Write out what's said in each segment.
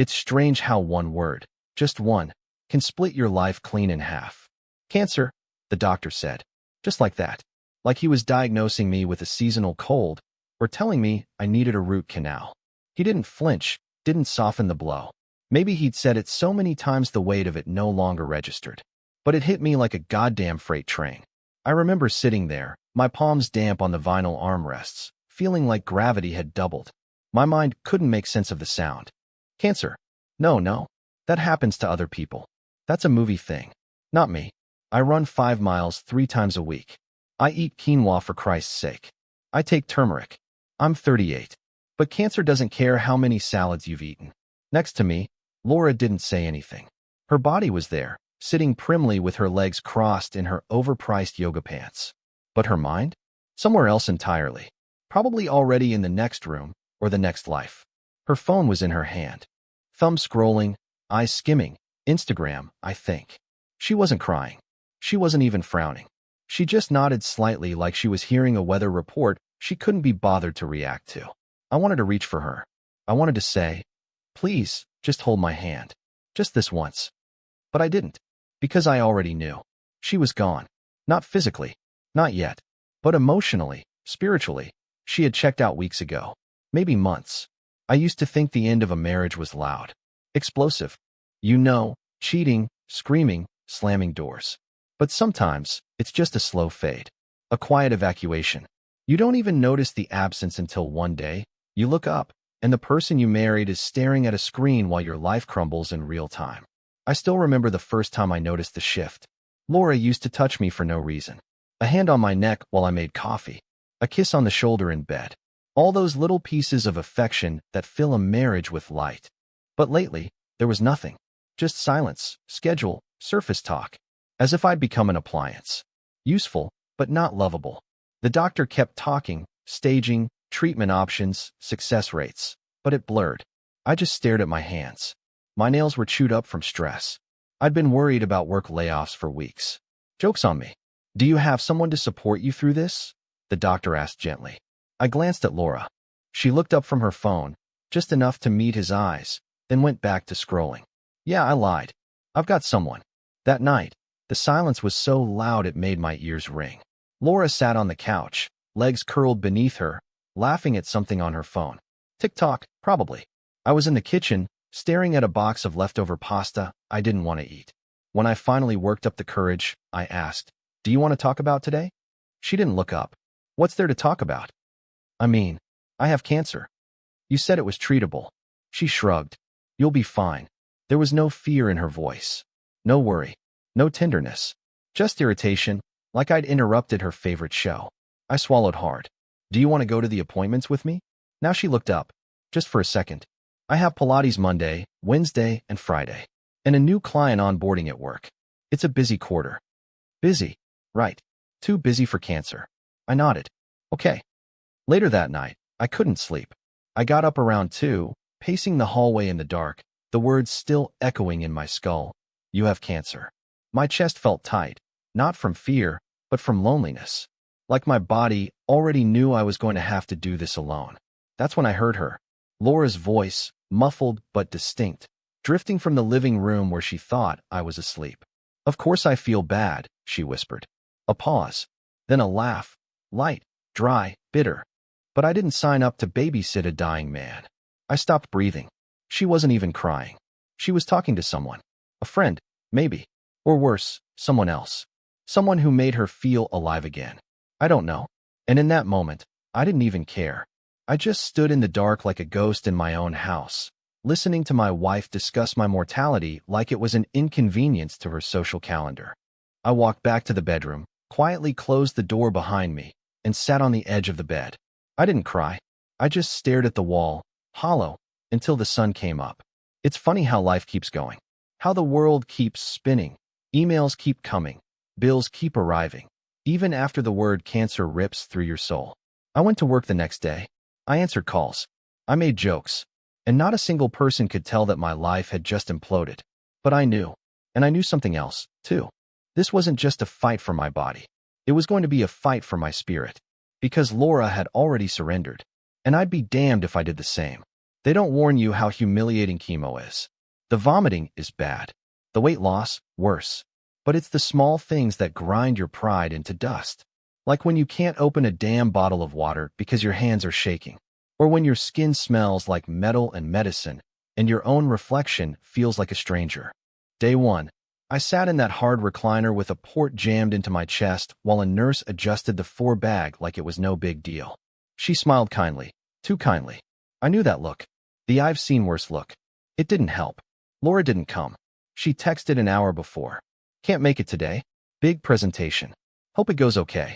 It's strange how one word, just one, can split your life clean in half. Cancer, the doctor said. Just like that. Like he was diagnosing me with a seasonal cold or telling me I needed a root canal. He didn't flinch, didn't soften the blow. Maybe he'd said it so many times the weight of it no longer registered. But it hit me like a goddamn freight train. I remember sitting there, my palms damp on the vinyl armrests, feeling like gravity had doubled. My mind couldn't make sense of the sound. Cancer. No. That happens to other people. That's a movie thing. Not me. I run 5 miles 3 times a week. I eat quinoa for Christ's sake. I take turmeric. I'm 38. But cancer doesn't care how many salads you've eaten. Next to me, Laura didn't say anything. Her body was there, sitting primly with her legs crossed in her overpriced yoga pants. But her mind? Somewhere else entirely. Probably already in the next room or the next life. Her phone was in her hand. Thumb scrolling, eyes skimming. Instagram, I think. She wasn't crying. She wasn't even frowning. She just nodded slightly like she was hearing a weather report she couldn't be bothered to react to. I wanted to reach for her. I wanted to say, please, just hold my hand. Just this once. But I didn't. Because I already knew. She was gone. Not physically. Not yet. But emotionally, spiritually. She had checked out weeks ago. Maybe months. I used to think the end of a marriage was loud. Explosive. Cheating, screaming, slamming doors. But sometimes, it's just a slow fade. A quiet evacuation. You don't even notice the absence until one day, you look up, and the person you married is staring at a screen while your life crumbles in real time. I still remember the first time I noticed the shift. Laura used to touch me for no reason. A hand on my neck while I made coffee. A kiss on the shoulder in bed. All those little pieces of affection that fill a marriage with light. But lately, there was nothing. Just silence, schedule, surface talk. As if I'd become an appliance. Useful, but not lovable. The doctor kept talking, staging, treatment options, success rates. But it blurred. I just stared at my hands. My nails were chewed up from stress. I'd been worried about work layoffs for weeks. Joke's on me. Do you have someone to support you through this? The doctor asked gently. I glanced at Laura. She looked up from her phone, just enough to meet his eyes, then went back to scrolling. Yeah, I lied. I've got someone. That night, the silence was so loud it made my ears ring. Laura sat on the couch, legs curled beneath her, laughing at something on her phone. TikTok, probably. I was in the kitchen, staring at a box of leftover pasta I didn't want to eat. When I finally worked up the courage, I asked, "Do you want to talk about today?" She didn't look up. What's there to talk about? I have cancer. You said it was treatable. She shrugged. You'll be fine. There was no fear in her voice. No worry. No tenderness. Just irritation, like I'd interrupted her favorite show. I swallowed hard. Do you want to go to the appointments with me? Now she looked up. Just for a second. I have Pilates Monday, Wednesday, and Friday. And a new client onboarding at work. It's a busy quarter. Busy. Right. Too busy for cancer. I nodded. Okay. Later that night, I couldn't sleep. I got up around 2, pacing the hallway in the dark, the words still echoing in my skull. You have cancer. My chest felt tight, not from fear, but from loneliness. Like my body already knew I was going to have to do this alone. That's when I heard her. Laura's voice, muffled but distinct, drifting from the living room where she thought I was asleep. Of course I feel bad, she whispered. A pause. Then a laugh. Light, dry, bitter. But I didn't sign up to babysit a dying man. I stopped breathing. She wasn't even crying. She was talking to someone. A friend, maybe. Or worse, someone else. Someone who made her feel alive again. I don't know. And in that moment, I didn't even care. I just stood in the dark like a ghost in my own house, listening to my wife discuss my mortality like it was an inconvenience to her social calendar. I walked back to the bedroom, quietly closed the door behind me, and sat on the edge of the bed. I didn't cry. I just stared at the wall, hollow, until the sun came up. It's funny how life keeps going. How the world keeps spinning. Emails keep coming. Bills keep arriving. Even after the word cancer rips through your soul. I went to work the next day. I answered calls. I made jokes. And not a single person could tell that my life had just imploded. But I knew. And I knew something else, too. This wasn't just a fight for my body. It was going to be a fight for my spirit. Because Laura had already surrendered. And I'd be damned if I did the same. They don't warn you how humiliating chemo is. The vomiting is bad. The weight loss, worse. But it's the small things that grind your pride into dust. Like when you can't open a damn bottle of water because your hands are shaking. Or when your skin smells like metal and medicine, and your own reflection feels like a stranger. Day 1. I sat in that hard recliner with a port jammed into my chest while a nurse adjusted the 4 bag like it was no big deal. She smiled kindly. Too kindly. I knew that look. The I've seen worse look. It didn't help. Laura didn't come. She texted an hour before. Can't make it today. Big presentation. Hope it goes okay.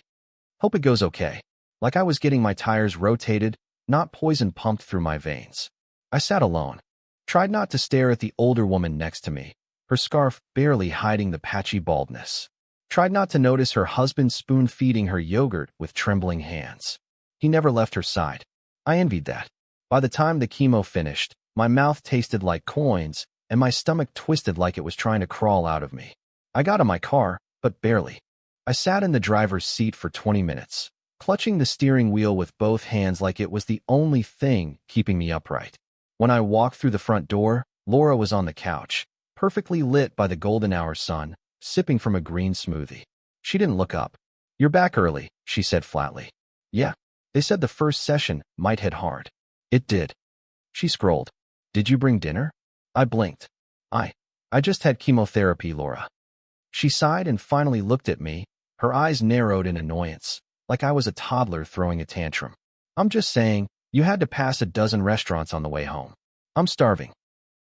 Hope it goes okay. Like I was getting my tires rotated, not poison pumped through my veins. I sat alone. Tried not to stare at the older woman next to me, her scarf barely hiding the patchy baldness. Tried not to notice her husband spoon-feeding her yogurt with trembling hands. He never left her side. I envied that. By the time the chemo finished, my mouth tasted like coins, and my stomach twisted like it was trying to crawl out of me. I got in my car, but barely. I sat in the driver's seat for 20 minutes, clutching the steering wheel with both hands like it was the only thing keeping me upright. When I walked through the front door, Laura was on the couch, perfectly lit by the golden hour sun, sipping from a green smoothie. She didn't look up. You're back early, she said flatly. Yeah. They said the first session might hit hard. It did. She scrolled. Did you bring dinner? I blinked. I just had chemotherapy, Laura. She sighed and finally looked at me, her eyes narrowed in annoyance, like I was a toddler throwing a tantrum. I'm just saying, you had to pass a dozen restaurants on the way home. I'm starving.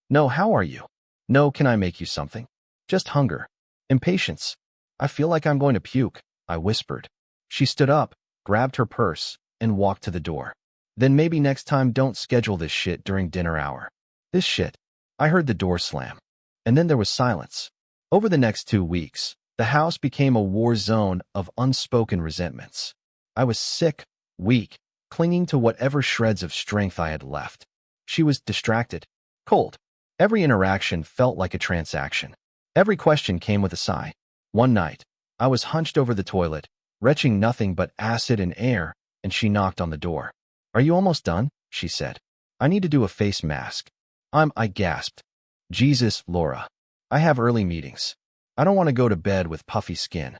No, how are you? No, can I make you something? Just hunger. Impatience. I feel like I'm going to puke, I whispered. She stood up, grabbed her purse, and walked to the door. Then maybe next time don't schedule this shit during dinner hour. This shit. I heard the door slam. And then there was silence. Over the next 2 weeks, the house became a war zone of unspoken resentments. I was sick, weak, clinging to whatever shreds of strength I had left. She was distracted, cold. Every interaction felt like a transaction. Every question came with a sigh. One night, I was hunched over the toilet, retching nothing but acid and air, and she knocked on the door. Are you almost done? She said. I need to do a face mask. I gasped. Jesus, Laura. I have early meetings. I don't want to go to bed with puffy skin.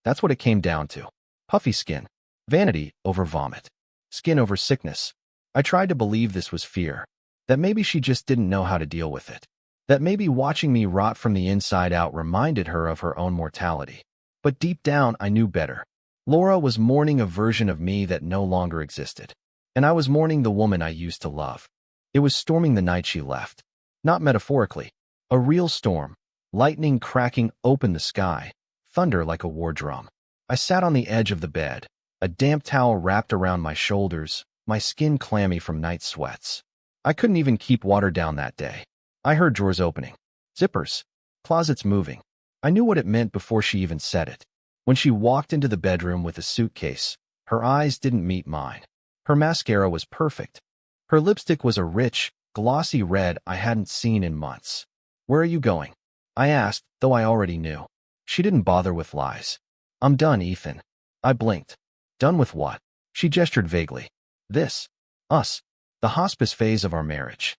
That's what it came down to. Puffy skin. Vanity over vomit. Skin over sickness. I tried to believe this was fear. That maybe she just didn't know how to deal with it. That maybe watching me rot from the inside out reminded her of her own mortality. But deep down, I knew better. Laura was mourning a version of me that no longer existed. And I was mourning the woman I used to love. It was storming the night she left. Not metaphorically. A real storm. Lightning cracking open the sky. Thunder like a war drum. I sat on the edge of the bed, a damp towel wrapped around my shoulders, my skin clammy from night sweats. I couldn't even keep water down that day. I heard drawers opening. Zippers. Closets moving. I knew what it meant before she even said it. When she walked into the bedroom with a suitcase, her eyes didn't meet mine. Her mascara was perfect. Her lipstick was a rich, glossy red I hadn't seen in months. Where are you going? I asked, though I already knew. She didn't bother with lies. I'm done, Ethan. I blinked. Done with what? She gestured vaguely. This. Us. The hospice phase of our marriage.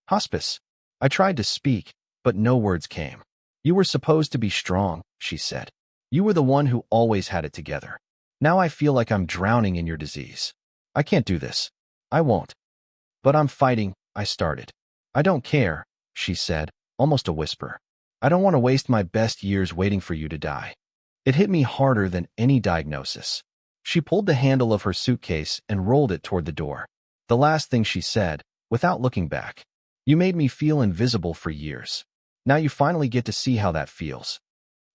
Hospice. I tried to speak, but no words came. You were supposed to be strong, she said. You were the one who always had it together. Now I feel like I'm drowning in your disease. I can't do this. I won't. But I'm fighting, I started. I don't care, she said, almost a whisper. I don't want to waste my best years waiting for you to die. It hit me harder than any diagnosis. She pulled the handle of her suitcase and rolled it toward the door. The last thing she said, without looking back. You made me feel invisible for years. Now you finally get to see how that feels.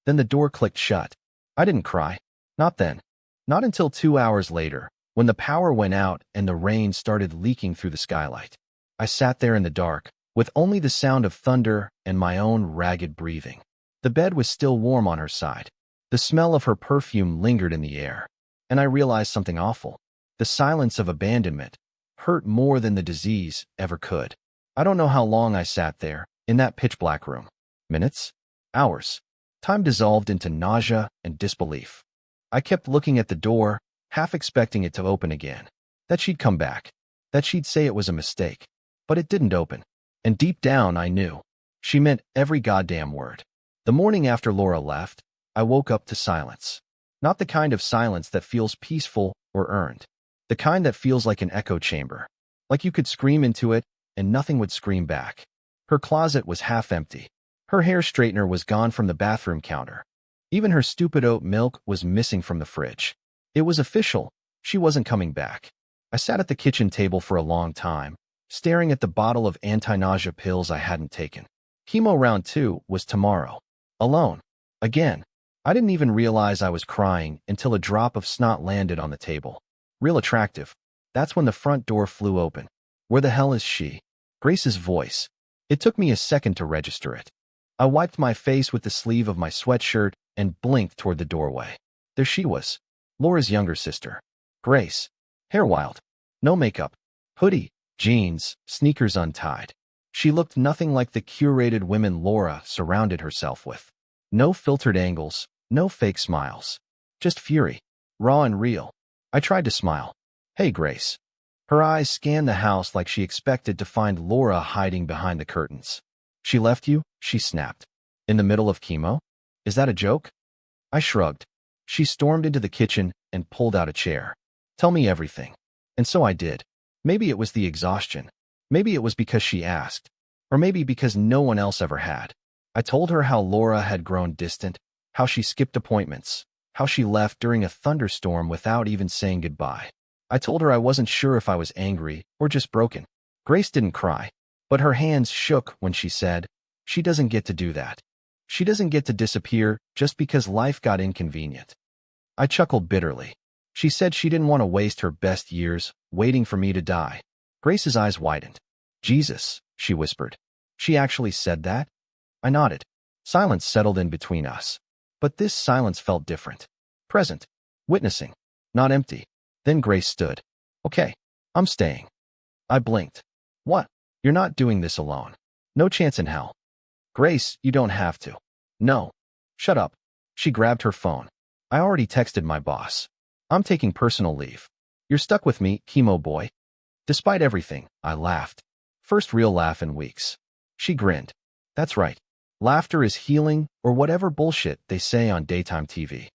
Then the door clicked shut. I didn't cry. Not then. Not until 2 hours later, when the power went out and the rain started leaking through the skylight. I sat there in the dark, with only the sound of thunder and my own ragged breathing. The bed was still warm on her side. The smell of her perfume lingered in the air. And I realized something awful. The silence of abandonment hurt more than the disease ever could. I don't know how long I sat there, in that pitch-black room. Minutes? Hours. Time dissolved into nausea and disbelief. I kept looking at the door, half expecting it to open again. That she'd come back. That she'd say it was a mistake. but it didn't open. And deep down, I knew. She meant every goddamn word. The morning after Laura left, I woke up to silence. Not the kind of silence that feels peaceful or earned. The kind that feels like an echo chamber. Like you could scream into it, and nothing would scream back. Her closet was half empty. Her hair straightener was gone from the bathroom counter. Even her stupid oat milk was missing from the fridge. It was official. She wasn't coming back. I sat at the kitchen table for a long time, staring at the bottle of anti-nausea pills I hadn't taken. Chemo round 2 was tomorrow. Alone. Again. I didn't even realize I was crying until a drop of snot landed on the table. Real attractive. That's when the front door flew open. Where the hell is she? Grace's voice. It took me a second to register it. I wiped my face with the sleeve of my sweatshirt and blinked toward the doorway. There she was. Laura's younger sister. Grace. Hair wild. No makeup. Hoodie, jeans, sneakers untied. She looked nothing like the curated women Laura surrounded herself with. No filtered angles, no fake smiles. Just fury. Raw and real. I tried to smile. Hey, Grace. Her eyes scanned the house like she expected to find Laura hiding behind the curtains. She left you? She snapped. In the middle of chemo? Is that a joke? I shrugged. She stormed into the kitchen and pulled out a chair. Tell me everything. And so I did. Maybe it was the exhaustion. Maybe it was because she asked. Or maybe because no one else ever had. I told her how Laura had grown distant, how she skipped appointments, how she left during a thunderstorm without even saying goodbye. I told her I wasn't sure if I was angry or just broken. Grace didn't cry, but her hands shook when she said, she doesn't get to do that. She doesn't get to disappear just because life got inconvenient. I chuckled bitterly. She said she didn't want to waste her best years waiting for me to die. Grace's eyes widened. Jesus, she whispered. She actually said that? I nodded. Silence settled in between us. But this silence felt different. Present. Witnessing. Not empty. Then Grace stood. Okay, I'm staying. I blinked. What? You're not doing this alone. No chance in hell. Grace, you don't have to. No. Shut up. She grabbed her phone. I already texted my boss. I'm taking personal leave. You're stuck with me, chemo boy. Despite everything, I laughed. First real laugh in weeks. She grinned. That's right. Laughter is healing or whatever bullshit they say on daytime TV.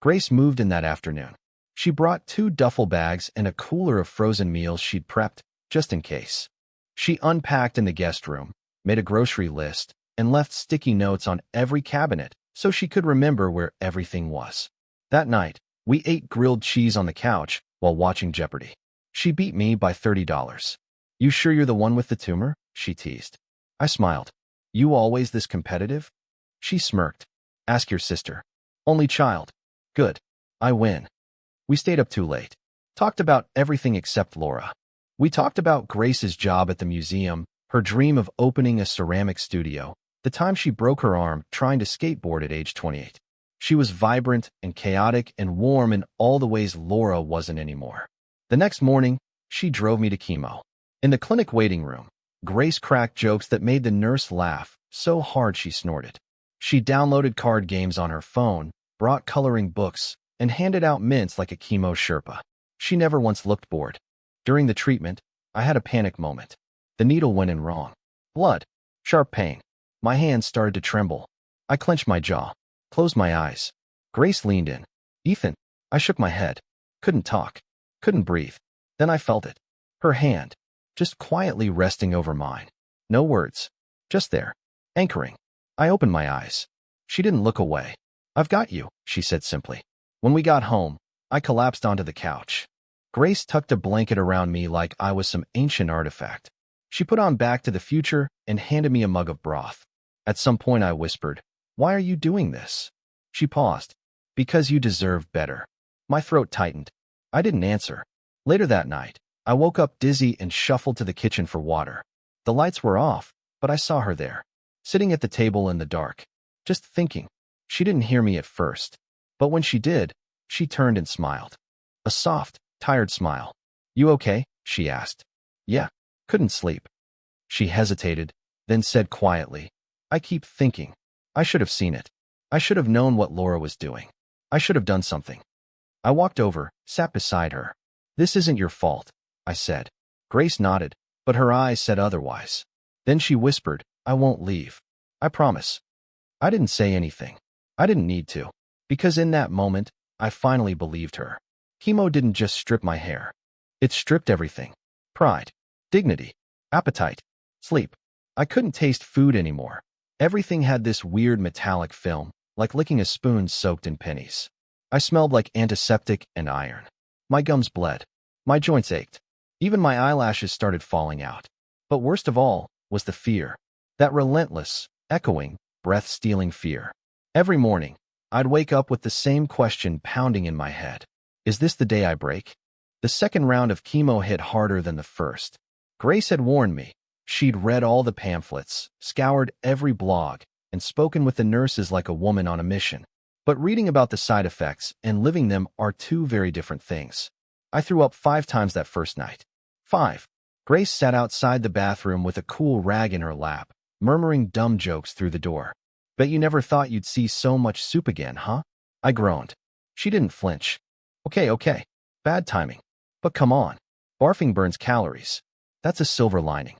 Grace moved in that afternoon. She brought 2 duffel bags and a cooler of frozen meals she'd prepped, just in case. She unpacked in the guest room, made a grocery list, and left sticky notes on every cabinet so she could remember where everything was. That night, we ate grilled cheese on the couch while watching Jeopardy. She beat me by $30. You sure you're the one with the tumor? She teased. I smiled. You always this competitive? She smirked. Ask your sister. Only child. Good. I win. We stayed up too late. Talked about everything except Laura. We talked about Grace's job at the museum, her dream of opening a ceramic studio, the time she broke her arm trying to skateboard at age 28. She was vibrant and chaotic and warm in all the ways Laura wasn't anymore. The next morning, she drove me to chemo. In the clinic waiting room, Grace cracked jokes that made the nurse laugh so hard she snorted. She downloaded card games on her phone, brought coloring books, and handed out mints like a chemo Sherpa. She never once looked bored. During the treatment, I had a panic moment. The needle went in wrong. Blood. Sharp pain. My hands started to tremble. I clenched my jaw. Closed my eyes. Grace leaned in. Ethan. I shook my head. Couldn't talk. Couldn't breathe. Then I felt it. Her hand. Just quietly resting over mine. No words. Just there. Anchoring. I opened my eyes. She didn't look away. I've got you, she said simply. When we got home, I collapsed onto the couch. Grace tucked a blanket around me like I was some ancient artifact. She put on Back to the Future and handed me a mug of broth. At some point I whispered, "Why are you doing this?" She paused. "Because you deserve better." My throat tightened. I didn't answer. Later that night, I woke up dizzy and shuffled to the kitchen for water. The lights were off, but I saw her there, sitting at the table in the dark, just thinking. She didn't hear me at first, but when she did, she turned and smiled. A soft, tired smile. "You okay?" she asked. "Yeah, couldn't sleep." She hesitated, then said quietly, "I keep thinking. I should have seen it. I should have known what Laura was doing. I should have done something." I walked over, sat beside her. "This isn't your fault," I said. Grace nodded. but her eyes said otherwise. Then she whispered, "I won't leave. I promise." I didn't say anything. I didn't need to, because in that moment, I finally believed her. Chemo didn't just strip my hair. It stripped everything. Pride, dignity, appetite, sleep. I couldn't taste food anymore. Everything had this weird metallic film, like licking a spoon soaked in pennies. I smelled like antiseptic and iron. My gums bled. My joints ached. Even my eyelashes started falling out. But worst of all was the fear. That relentless, echoing, breath-stealing fear. Every morning, I'd wake up with the same question pounding in my head. Is this the day I break? The second round of chemo hit harder than the first. Grace had warned me. She'd read all the pamphlets, scoured every blog, and spoken with the nurses like a woman on a mission. But reading about the side effects and living them are two very different things. I threw up 5 times that first night. 5. Grace sat outside the bathroom with a cool rag in her lap, murmuring dumb jokes through the door. "Bet you never thought you'd see so much soup again, huh?" I groaned. She didn't flinch. Okay. Bad timing. But come on. Barfing burns calories. That's a silver lining.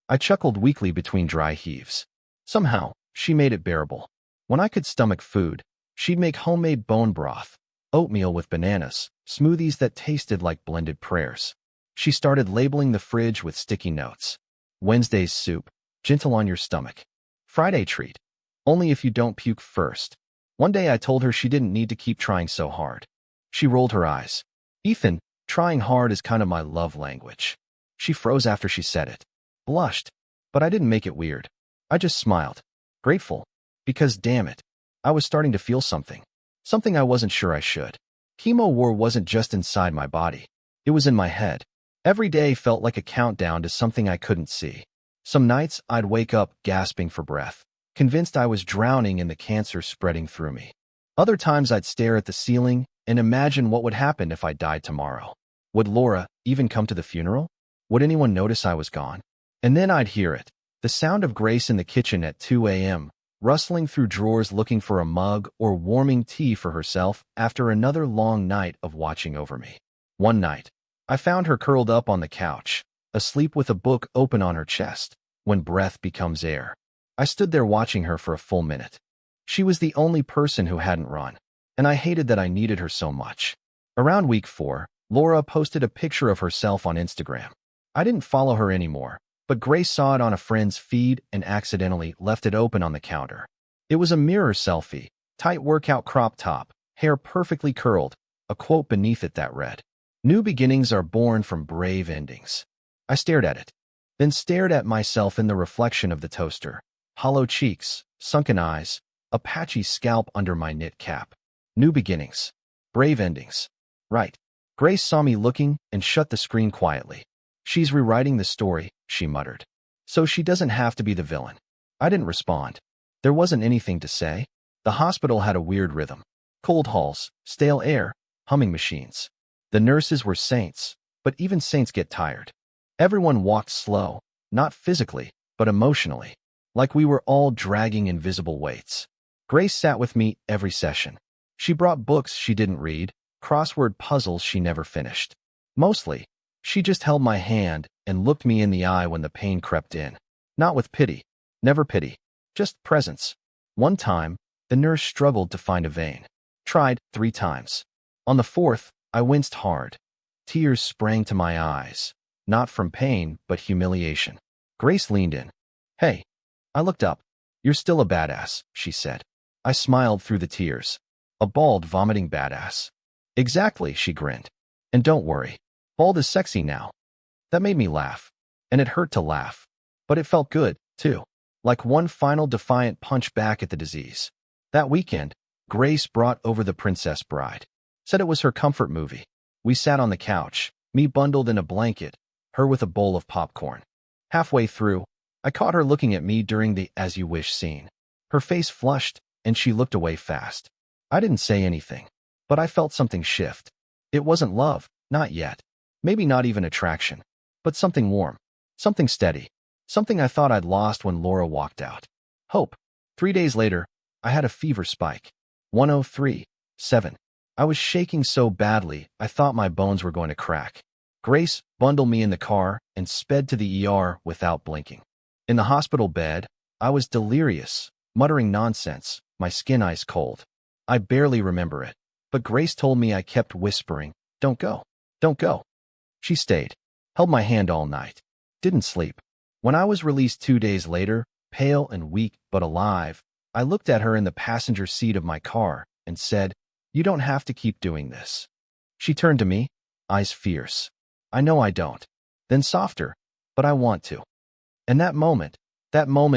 I chuckled weakly between dry heaves. Somehow, she made it bearable. When I could stomach food, she'd make homemade bone broth, oatmeal with bananas, smoothies that tasted like blended prayers. She started labeling the fridge with sticky notes. Wednesday's soup, gentle on your stomach. Friday treat, only if you don't puke first. One day I told her she didn't need to keep trying so hard. She rolled her eyes. "Ethan, trying hard is kind of my love language." She froze after she said it. Blushed, but I didn't make it weird. I just smiled, grateful, because damn it, I was starting to feel something. Something I wasn't sure I should. Chemo war wasn't just inside my body. It was in my head. Every day felt like a countdown to something I couldn't see. Some nights I'd wake up gasping for breath, convinced I was drowning in the cancer spreading through me. Other times I'd stare at the ceiling and imagine what would happen if I died tomorrow. Would Laura even come to the funeral? Would anyone notice I was gone? And then I'd hear it, the sound of Grace in the kitchen at 2 a.m., rustling through drawers looking for a mug or warming tea for herself after another long night of watching over me. One night, I found her curled up on the couch, asleep with a book open on her chest, when breath becomes air. I stood there watching her for a full minute. She was the only person who hadn't run, and I hated that I needed her so much. Around week 4, Laura posted a picture of herself on Instagram. I didn't follow her anymore, but Grace saw it on a friend's feed and accidentally left it open on the counter. It was a mirror selfie, tight workout crop top, hair perfectly curled, a quote beneath it that read, "New beginnings are born from brave endings." I stared at it, then stared at myself in the reflection of the toaster. Hollow cheeks, sunken eyes, a patchy scalp under my knit cap. New beginnings. Brave endings. Right. Grace saw me looking and shut the screen quietly. "She's rewriting the story," she muttered. "So she doesn't have to be the villain." I didn't respond. There wasn't anything to say. The hospital had a weird rhythm. Cold halls, stale air, humming machines. The nurses were saints, but even saints get tired. Everyone walked slow, not physically, but emotionally, like we were all dragging invisible weights. Grace sat with me every session. She brought books she didn't read, crossword puzzles she never finished. Mostly, she just held my hand and looked me in the eye when the pain crept in. Not with pity. Never pity. Just presence. One time, the nurse struggled to find a vein. Tried 3 times. On the 4th, I winced hard. Tears sprang to my eyes. Not from pain, but humiliation. Grace leaned in. "Hey." I looked up. "You're still a badass," she said. I smiled through the tears. "A bald, vomiting badass." "Exactly," she grinned. "And don't worry. Bald is sexy now." That made me laugh. And it hurt to laugh. But it felt good, too. Like one final defiant punch back at the disease. That weekend, Grace brought over The Princess Bride. Said it was her comfort movie. We sat on the couch, me bundled in a blanket, her with a bowl of popcorn. Halfway through, I caught her looking at me during the "as you wish" scene. Her face flushed, and she looked away fast. I didn't say anything, but I felt something shift. It wasn't love, not yet. Maybe not even attraction, but something warm, something steady, something I thought I'd lost when Laura walked out. Hope. 3 days later, I had a fever spike. 103.7. I was shaking so badly, I thought my bones were going to crack. Grace bundled me in the car and sped to the ER without blinking. In the hospital bed, I was delirious, muttering nonsense, my skin ice cold. I barely remember it, but Grace told me I kept whispering, "Don't go, don't go." She stayed, held my hand all night, didn't sleep. When I was released 2 days later, pale and weak but alive, I looked at her in the passenger seat of my car and said, "You don't have to keep doing this." She turned to me, eyes fierce. "I know I don't." Then softer, "But I want to." And that moment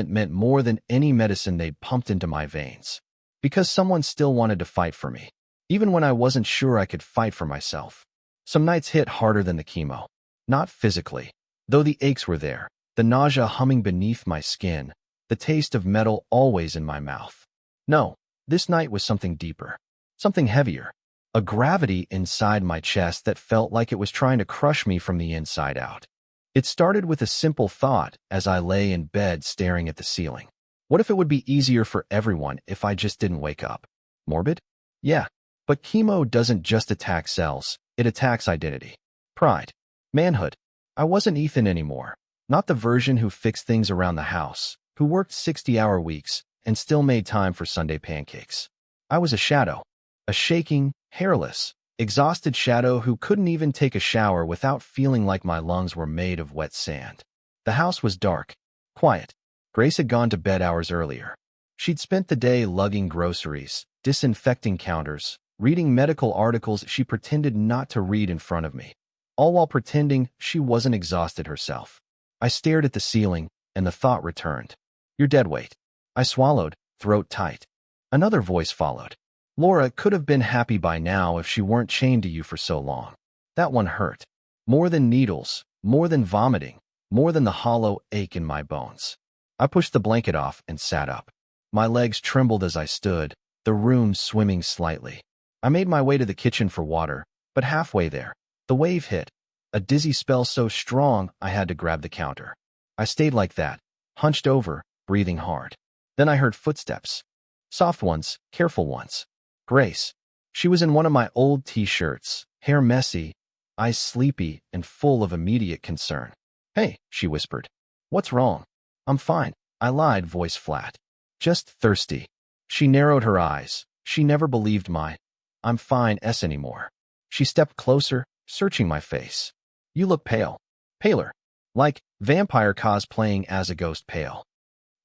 meant more than any medicine they'd pumped into my veins. Because someone still wanted to fight for me, even when I wasn't sure I could fight for myself. Some nights hit harder than the chemo. Not physically, though the aches were there, the nausea humming beneath my skin, the taste of metal always in my mouth. No, this night was something deeper, something heavier, a gravity inside my chest that felt like it was trying to crush me from the inside out. It started with a simple thought as I lay in bed staring at the ceiling. What if it would be easier for everyone if I just didn't wake up? Morbid? Yeah, but chemo doesn't just attack cells, it attacks identity, pride, manhood. I wasn't Ethan anymore, not the version who fixed things around the house, who worked 60-hour weeks and still made time for Sunday pancakes. I was a shadow, a shaking, hairless, exhausted shadow who couldn't even take a shower without feeling like my lungs were made of wet sand. The house was dark, quiet. Grace had gone to bed hours earlier. She'd spent the day lugging groceries, disinfecting counters, reading medical articles she pretended not to read in front of me, all while pretending she wasn't exhausted herself. I stared at the ceiling, and the thought returned. "You're dead weight." I swallowed, throat tight. Another voice followed. "Laura could have been happy by now if she weren't chained to you for so long." That one hurt. More than needles, more than vomiting, more than the hollow ache in my bones. I pushed the blanket off and sat up. My legs trembled as I stood, the room swimming slightly. I made my way to the kitchen for water, but halfway there, the wave hit, a dizzy spell so strong I had to grab the counter. I stayed like that, hunched over, breathing hard. Then I heard footsteps. Soft ones, careful ones. Grace. She was in one of my old t-shirts, hair messy, eyes sleepy and full of immediate concern. "Hey," she whispered. "What's wrong?" "I'm fine," I lied, voice flat. "Just thirsty." She narrowed her eyes. She never believed my "I'm fine"s anymore. She stepped closer, searching my face. "You look pale. Paler. Like vampire cosplaying as a ghost pale."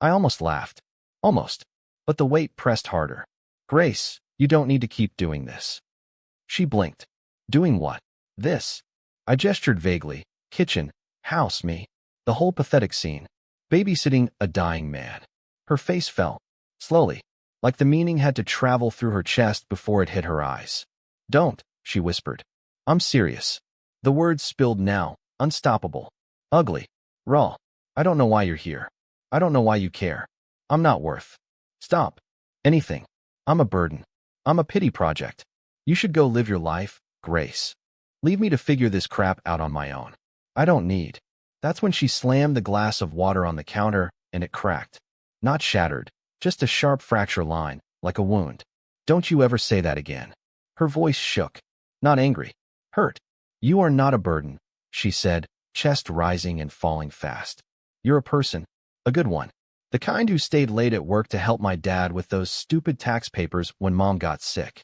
I almost laughed. Almost. But the weight pressed harder. "Grace, you don't need to keep doing this." She blinked. "Doing what?" "This." I gestured vaguely. Kitchen, house, me. The whole pathetic scene. Babysitting a dying man. Her face fell, slowly, like the meaning had to travel through her chest before it hit her eyes. "Don't," she whispered. "I'm serious." The words spilled now, unstoppable, ugly, raw. "I don't know why you're here. I don't know why you care. I'm not worth. Stop. Anything. I'm a burden. I'm a pity project. You should go live your life, Grace. Leave me to figure this crap out on my own. I don't need." That's when she slammed the glass of water on the counter, and it cracked. Not shattered, just a sharp fracture line, like a wound. "Don't you ever say that again." Her voice shook. Not angry. Hurt. "You are not a burden," she said, chest rising and falling fast. "You're a person. A good one. The kind who stayed late at work to help my dad with those stupid tax papers when Mom got sick.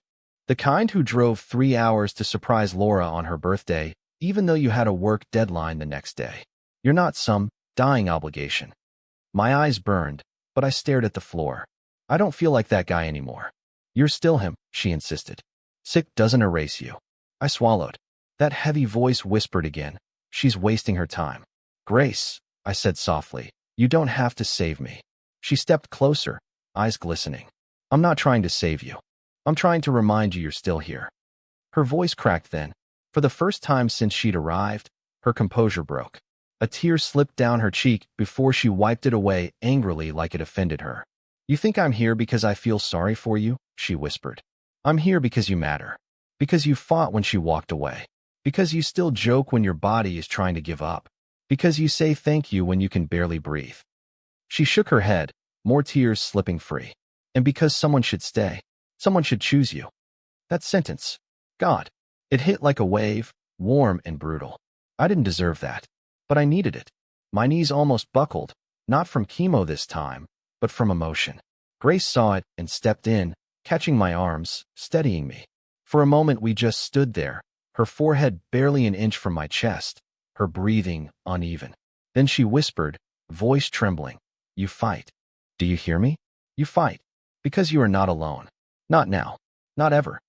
The kind who drove 3 hours to surprise Laura on her birthday, even though you had a work deadline the next day. You're not some dying obligation." My eyes burned, but I stared at the floor. "I don't feel like that guy anymore." "You're still him," she insisted. "Sick doesn't erase you." I swallowed. That heavy voice whispered again. "She's wasting her time." "Grace," I said softly, "you don't have to save me." She stepped closer, eyes glistening. "I'm not trying to save you. I'm trying to remind you you're still here." Her voice cracked then. For the first time since she'd arrived, her composure broke. A tear slipped down her cheek before she wiped it away angrily like it offended her. "You think I'm here because I feel sorry for you?" she whispered. "I'm here because you matter. Because you fought when she walked away. Because you still joke when your body is trying to give up. Because you say thank you when you can barely breathe." She shook her head, more tears slipping free. "And because someone should stay. Someone should choose you." That sentence. God. It hit like a wave, warm and brutal. I didn't deserve that, but I needed it. My knees almost buckled, not from chemo this time, but from emotion. Grace saw it and stepped in, catching my arms, steadying me. For a moment we just stood there, her forehead barely an inch from my chest, her breathing uneven. Then she whispered, voice trembling, "You fight. Do you hear me? You fight. Because you are not alone. Not now. Not ever."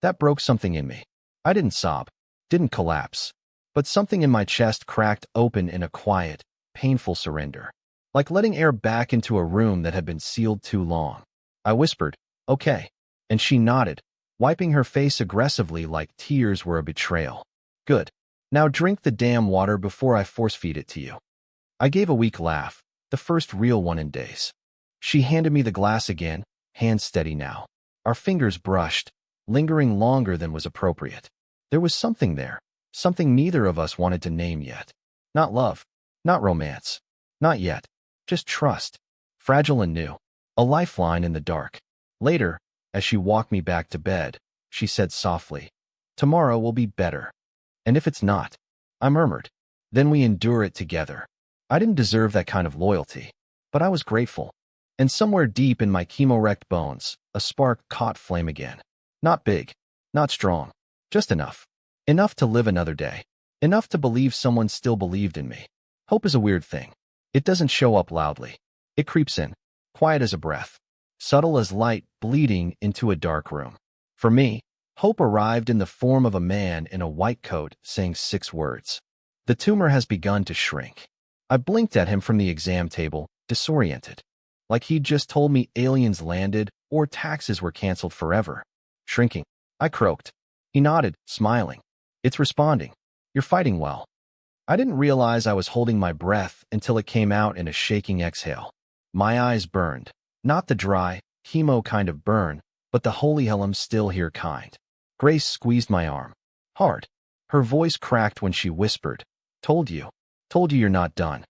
That broke something in me. I didn't sob, didn't collapse, but something in my chest cracked open in a quiet, painful surrender, like letting air back into a room that had been sealed too long. I whispered, "Okay," and she nodded, wiping her face aggressively like tears were a betrayal. "Good. Now drink the damn water before I force-feed it to you." I gave a weak laugh, the first real one in days. She handed me the glass again, hands steady now. Our fingers brushed, lingering longer than was appropriate. There was something there, something neither of us wanted to name yet. Not love, not romance, not yet, just trust, fragile and new, a lifeline in the dark. Later, as she walked me back to bed, she said softly, "Tomorrow will be better." "And if it's not?" I murmured. "Then we endure it together." I didn't deserve that kind of loyalty, but I was grateful. And somewhere deep in my chemo-wrecked bones, a spark caught flame again. Not big, not strong, just enough. Enough to live another day. Enough to believe someone still believed in me. Hope is a weird thing. It doesn't show up loudly. It creeps in, quiet as a breath, subtle as light bleeding into a dark room. For me, hope arrived in the form of a man in a white coat saying 6 words. "The tumor has begun to shrink." I blinked at him from the exam table, disoriented. Like he'd just told me aliens landed or taxes were canceled forever. "Shrinking," I croaked. He nodded, smiling. "It's responding. You're fighting well." I didn't realize I was holding my breath until it came out in a shaking exhale. My eyes burned. Not the dry, chemo kind of burn, but the holy hell I'm still here kind. Grace squeezed my arm. Hard. Her voice cracked when she whispered, Told you you're not done."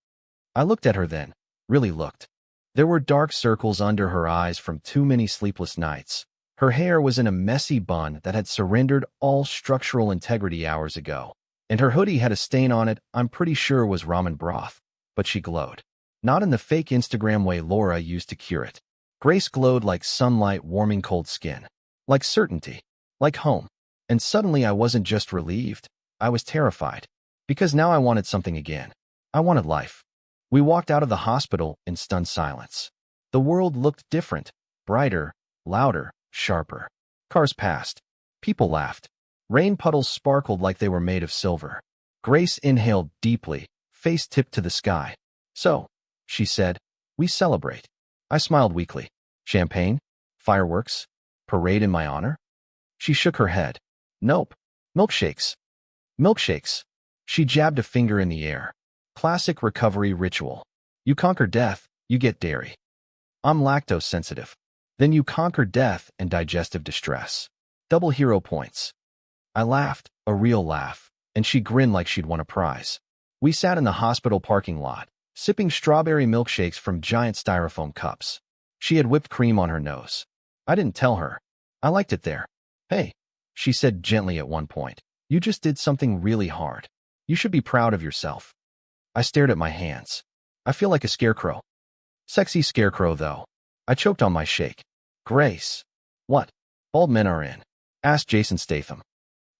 I looked at her then, really looked. There were dark circles under her eyes from too many sleepless nights. Her hair was in a messy bun that had surrendered all structural integrity hours ago, and her hoodie had a stain on it I'm pretty sure was ramen broth. But she glowed. Not in the fake Instagram way Laura used to cure it. Grace glowed like sunlight warming cold skin. Like certainty. Like home. And suddenly I wasn't just relieved. I was terrified. Because now I wanted something again. I wanted life. We walked out of the hospital in stunned silence. The world looked different. Brighter, louder, sharper. Cars passed. People laughed. Rain puddles sparkled like they were made of silver. Grace inhaled deeply, face tipped to the sky. "So," she said, "we celebrate." I smiled weakly. "Champagne? Fireworks? Parade in my honor?" She shook her head. "Nope. Milkshakes." "Milkshakes." She jabbed a finger in the air. Classic recovery ritual. You conquer death, you get dairy. I'm lactose sensitive. Then you conquer death and digestive distress. Double hero points. I laughed, a real laugh, and she grinned like she'd won a prize. We sat in the hospital parking lot, sipping strawberry milkshakes from giant styrofoam cups. She had whipped cream on her nose. I didn't tell her. I liked it there. "Hey," she said gently at one point, "you just did something really hard. You should be proud of yourself." I stared at my hands. I feel like a scarecrow. Sexy scarecrow, though. I choked on my shake. "Grace." "What?" "Bald men are in," asked Jason Statham.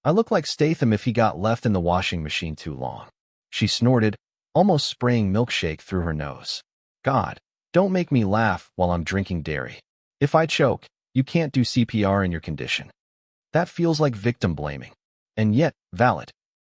I look like Statham if he got left in the washing machine too long. She snorted, almost spraying milkshake through her nose. "God, don't make me laugh while I'm drinking dairy. If I choke, you can't do CPR in your condition." That feels like victim blaming. And yet, valid.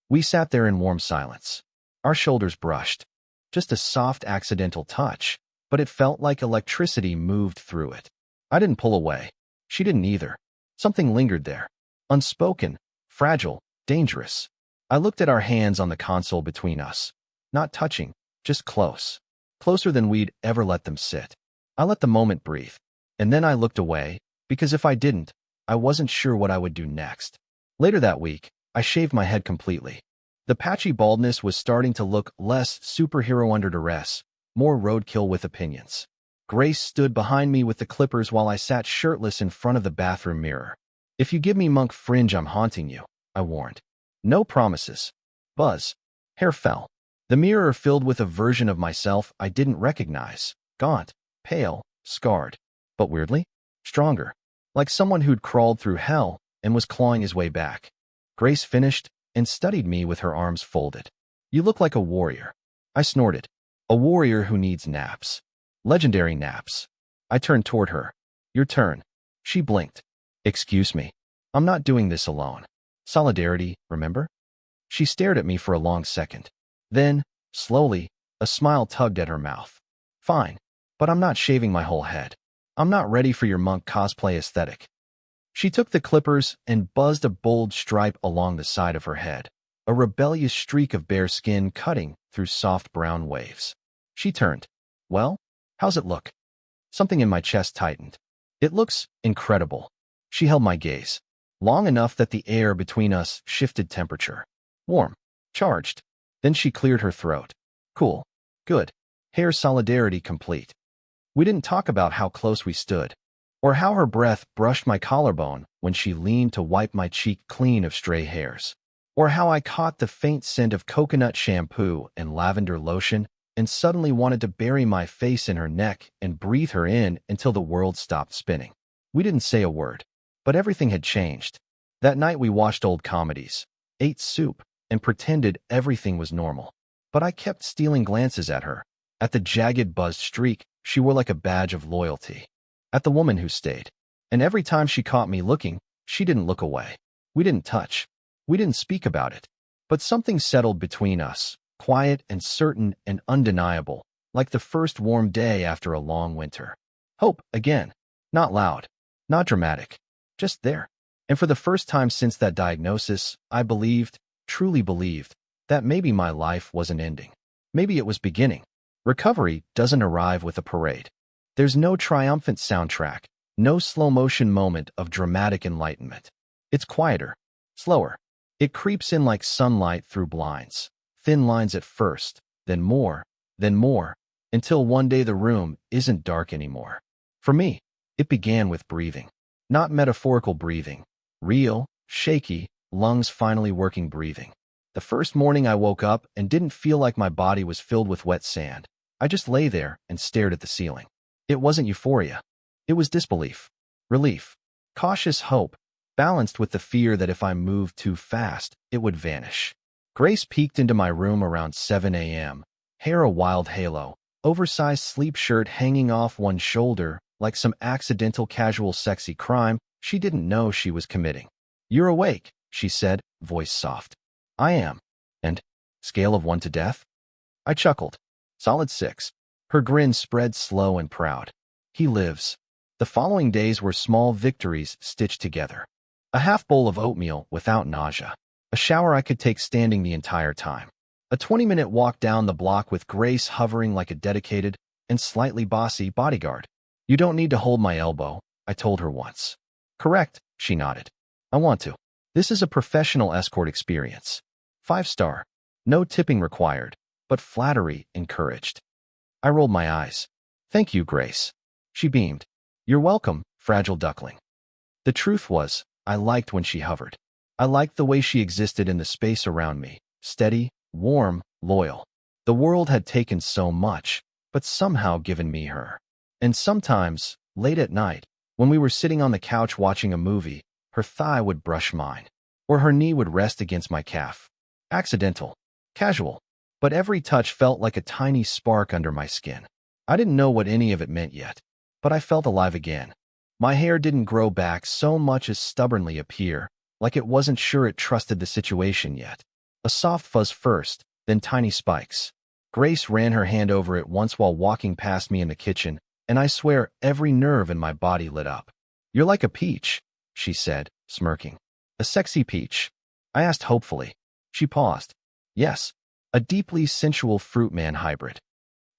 We sat there in warm silence. Our shoulders brushed. Just a soft accidental touch, but it felt like electricity moved through it. I didn't pull away. She didn't either. Something lingered there. Unspoken, fragile, dangerous. I looked at our hands on the console between us. Not touching, just close. Closer than we'd ever let them sit. I let the moment breathe. And then I looked away, because if I didn't, I wasn't sure what I would do next. Later that week, I shaved my head completely. The patchy baldness was starting to look less superhero under duress, more roadkill with opinions. Grace stood behind me with the clippers while I sat shirtless in front of the bathroom mirror. "If you give me monk fringe, I'm haunting you," I warned. "No promises." Buzz. Hair fell. The mirror filled with a version of myself I didn't recognize. Gaunt, pale, scarred, but weirdly stronger, like someone who'd crawled through hell and was clawing his way back. Grace finished and studied me with her arms folded. You look like a warrior. I snorted. A warrior who needs naps. Legendary naps. I turned toward her. Your turn. She blinked. Excuse me. I'm not doing this alone. Solidarity, remember? She stared at me for a long second. Then, slowly, a smile tugged at her mouth. Fine, but I'm not shaving my whole head. I'm not ready for your monk cosplay aesthetic. She took the clippers and buzzed a bold stripe along the side of her head, a rebellious streak of bare skin cutting through soft brown waves. She turned. Well, how's it look? Something in my chest tightened. It looks incredible. She held my gaze, long enough that the air between us shifted temperature. Warm, charged. Then she cleared her throat. Cool. Good. Hair solidarity complete. We didn't talk about how close we stood, or how her breath brushed my collarbone when she leaned to wipe my cheek clean of stray hairs, or how I caught the faint scent of coconut shampoo and lavender lotion and suddenly wanted to bury my face in her neck and breathe her in until the world stopped spinning. We didn't say a word, but everything had changed. That night we watched old comedies, ate soup, and pretended everything was normal. But I kept stealing glances at her, at the jagged buzzed streak she wore like a badge of loyalty, at the woman who stayed. And every time she caught me looking, she didn't look away. We didn't touch. We didn't speak about it. But something settled between us, quiet and certain and undeniable, like the first warm day after a long winter. Hope, again. Not loud, not dramatic, just there. And for the first time since that diagnosis, I believed, truly believed, that maybe my life wasn't ending. Maybe it was beginning. Recovery doesn't arrive with a parade. There's no triumphant soundtrack, no slow-motion moment of dramatic enlightenment. It's quieter, slower. It creeps in like sunlight through blinds, thin lines at first, then more, until one day the room isn't dark anymore. For me, it began with breathing. Not metaphorical breathing, real, shaky, lungs finally working breathing. The first morning I woke up and didn't feel like my body was filled with wet sand. I just lay there and stared at the ceiling. It wasn't euphoria. It was disbelief, relief, cautious hope, balanced with the fear that if I moved too fast, it would vanish. Grace peeked into my room around 7 a.m., hair a wild halo, oversized sleep shirt hanging off one shoulder like some accidental casual sexy crime she didn't know she was committing. You're awake, she said, voice soft. I am. And, scale of 1 to death? I chuckled. Solid 6. Her grin spread slow and proud. He lives. The following days were small victories stitched together. A half bowl of oatmeal without nausea. A shower I could take standing the entire time. A 20-minute walk down the block with Grace hovering like a dedicated and slightly bossy bodyguard. You don't need to hold my elbow, I told her once. Correct, she nodded. I want to. This is a professional escort experience. 5-star. No tipping required, but flattery encouraged. I rolled my eyes. Thank you, Grace. She beamed. You're welcome, fragile duckling. The truth was, I liked when she hovered. I liked the way she existed in the space around me, steady, warm, loyal. The world had taken so much, but somehow given me her. And sometimes, late at night, when we were sitting on the couch watching a movie, her thigh would brush mine, or her knee would rest against my calf. Accidental, casual, but every touch felt like a tiny spark under my skin. I didn't know what any of it meant yet, but I felt alive again. My hair didn't grow back so much as stubbornly appear, like it wasn't sure it trusted the situation yet. A soft fuzz first, then tiny spikes. Grace ran her hand over it once while walking past me in the kitchen, and I swear every nerve in my body lit up. You're like a peach, she said, smirking. A sexy peach. I asked hopefully. She paused. Yes, a deeply sensual fruit man hybrid.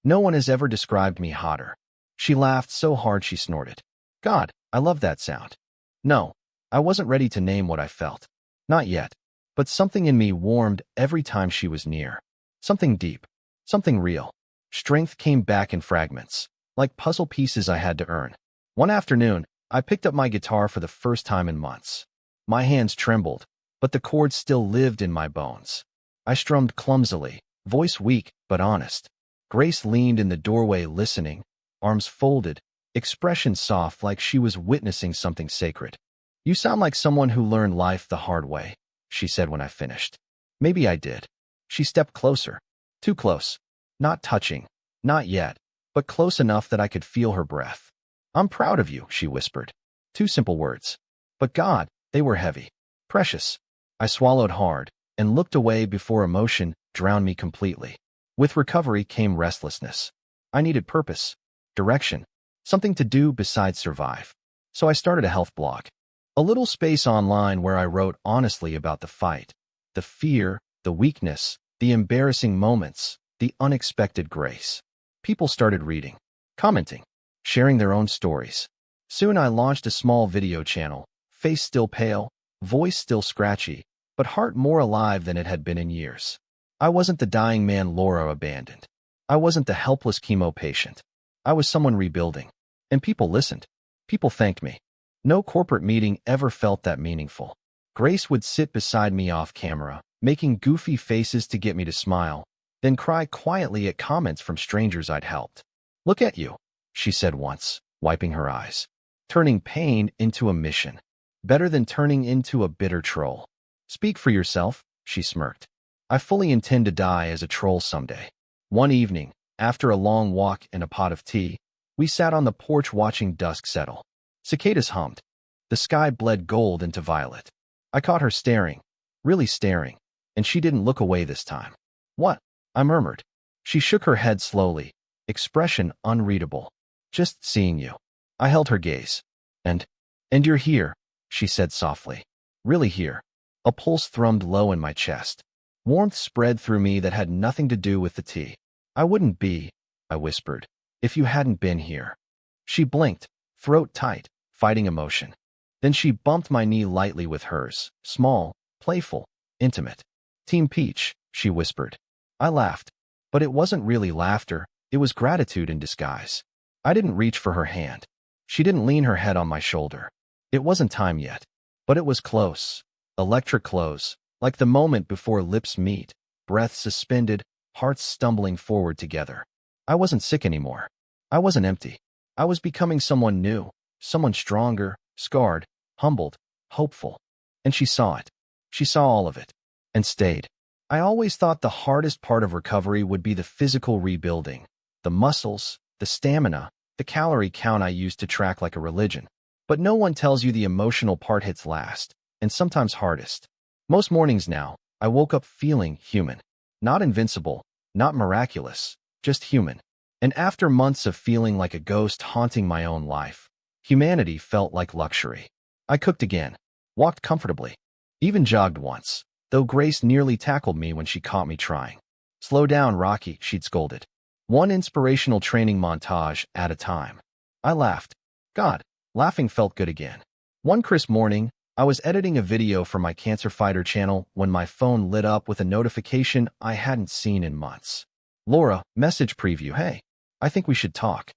No one has ever described me hotter. She laughed so hard she snorted. God, I love that sound. No, I wasn't ready to name what I felt. Not yet. But something in me warmed every time she was near. Something deep. Something real. Strength came back in fragments, like puzzle pieces I had to earn. One afternoon, I picked up my guitar for the first time in months. My hands trembled, but the chords still lived in my bones. I strummed clumsily, voice weak but honest. Grace leaned in the doorway listening, arms folded, expression soft like she was witnessing something sacred. "You sound like someone who learned life the hard way," she said when I finished. Maybe I did. She stepped closer. Too close. Not touching. Not yet. But close enough that I could feel her breath. "I'm proud of you," she whispered. 2 simple words. But God, they were heavy. Precious. I swallowed hard and looked away before emotion drowned me completely. With recovery came restlessness. I needed purpose, direction, something to do besides survive. So I started a health blog. A little space online where I wrote honestly about the fight, the fear, the weakness, the embarrassing moments, the unexpected grace. People started reading, commenting, sharing their own stories. Soon I launched a small video channel, face still pale, voice still scratchy, but heart more alive than it had been in years. I wasn't the dying man Laura abandoned. I wasn't the helpless chemo patient. I was someone rebuilding. And people listened. People thanked me. No corporate meeting ever felt that meaningful. Grace would sit beside me off camera, making goofy faces to get me to smile, then cry quietly at comments from strangers I'd helped. "Look at you," she said once, wiping her eyes. "Turning pain into a mission. Better than turning into a bitter troll." "Speak for yourself," she smirked. "I fully intend to die as a troll someday." One evening, after a long walk and a pot of tea, we sat on the porch watching dusk settle. Cicadas hummed. The sky bled gold into violet. I caught her staring, really staring, and she didn't look away this time. "What?" I murmured. She shook her head slowly, expression unreadable. "Just seeing you." I held her gaze. And you're here," she said softly. "Really here." A pulse thrummed low in my chest. Warmth spread through me that had nothing to do with the tea. "I wouldn't be," I whispered, "if you hadn't been here." She blinked, throat tight, fighting emotion. Then she bumped my knee lightly with hers, small, playful, intimate. "Team Peach," she whispered. I laughed, but it wasn't really laughter, it was gratitude in disguise. I didn't reach for her hand. She didn't lean her head on my shoulder. It wasn't time yet, but it was close, electric close, like the moment before lips meet, breath suspended, hearts stumbling forward together. I wasn't sick anymore. I wasn't empty. I was becoming someone new, someone stronger, scarred, humbled, hopeful. And she saw it. She saw all of it. And stayed. I always thought the hardest part of recovery would be the physical rebuilding, the muscles, the stamina, the calorie count I used to track like a religion. But no one tells you the emotional part hits last, and sometimes hardest. Most mornings now, I woke up feeling human. Not invincible, not miraculous, just human. And after months of feeling like a ghost haunting my own life, humanity felt like luxury. I cooked again, walked comfortably, even jogged once, though Grace nearly tackled me when she caught me trying. "Slow down, Rocky," she'd scolded. One inspirational training montage at a time. I laughed. God, laughing felt good again. One crisp morning, I was editing a video for my Cancer Fighter channel when my phone lit up with a notification I hadn't seen in months. "Laura, message preview, hey. I think we should talk."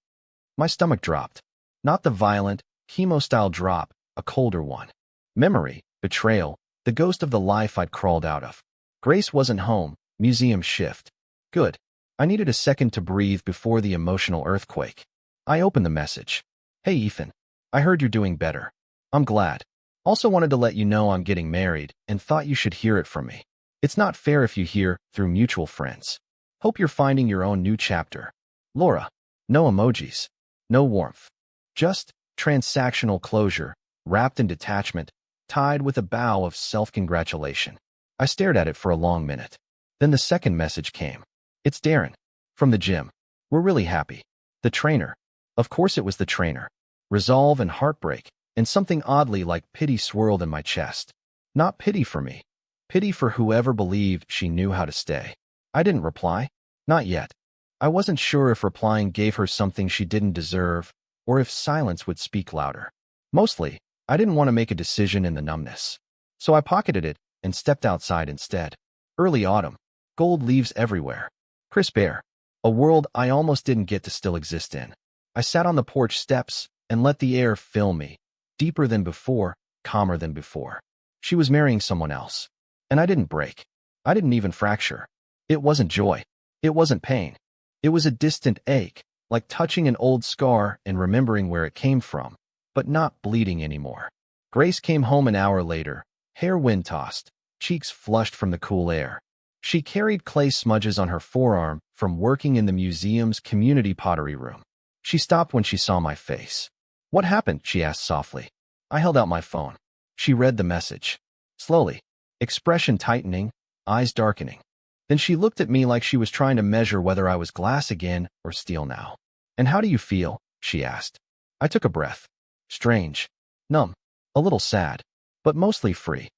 My stomach dropped. Not the violent, chemo-style drop, a colder one. Memory, betrayal, the ghost of the life I'd crawled out of. Grace wasn't home, museum shift. Good. I needed a second to breathe before the emotional earthquake. I opened the message. "Hey Ethan, I heard you're doing better. I'm glad. Also wanted to let you know I'm getting married and thought you should hear it from me. It's not fair if you hear through mutual friends. Hope you're finding your own new chapter. Laura." No emojis. No warmth. Just transactional closure, wrapped in detachment, tied with a bow of self-congratulation. I stared at it for a long minute. Then the second message came. "It's Darren. From the gym. We're really happy." The trainer. Of course it was the trainer. Resolve and heartbreak, and something oddly like pity swirled in my chest. Not pity for me. Pity for whoever believed she knew how to stay. I didn't reply. Not yet. I wasn't sure if replying gave her something she didn't deserve, or if silence would speak louder. Mostly, I didn't want to make a decision in the numbness. So I pocketed it and stepped outside instead. Early autumn. Gold leaves everywhere. Crisp air. A world I almost didn't get to still exist in. I sat on the porch steps and let the air fill me. Deeper than before, calmer than before. She was marrying someone else. And I didn't break. I didn't even fracture. It wasn't joy. It wasn't pain. It was a distant ache, like touching an old scar and remembering where it came from, but not bleeding anymore. Grace came home an hour later, hair wind-tossed, cheeks flushed from the cool air. She carried clay smudges on her forearm from working in the museum's community pottery room. She stopped when she saw my face. "What happened?" she asked softly. I held out my phone. She read the message. Slowly, expression tightening, eyes darkening. Then she looked at me like she was trying to measure whether I was glass again or steel now. "And how do you feel?" she asked. I took a breath. Strange. Numb. A little sad. But mostly free.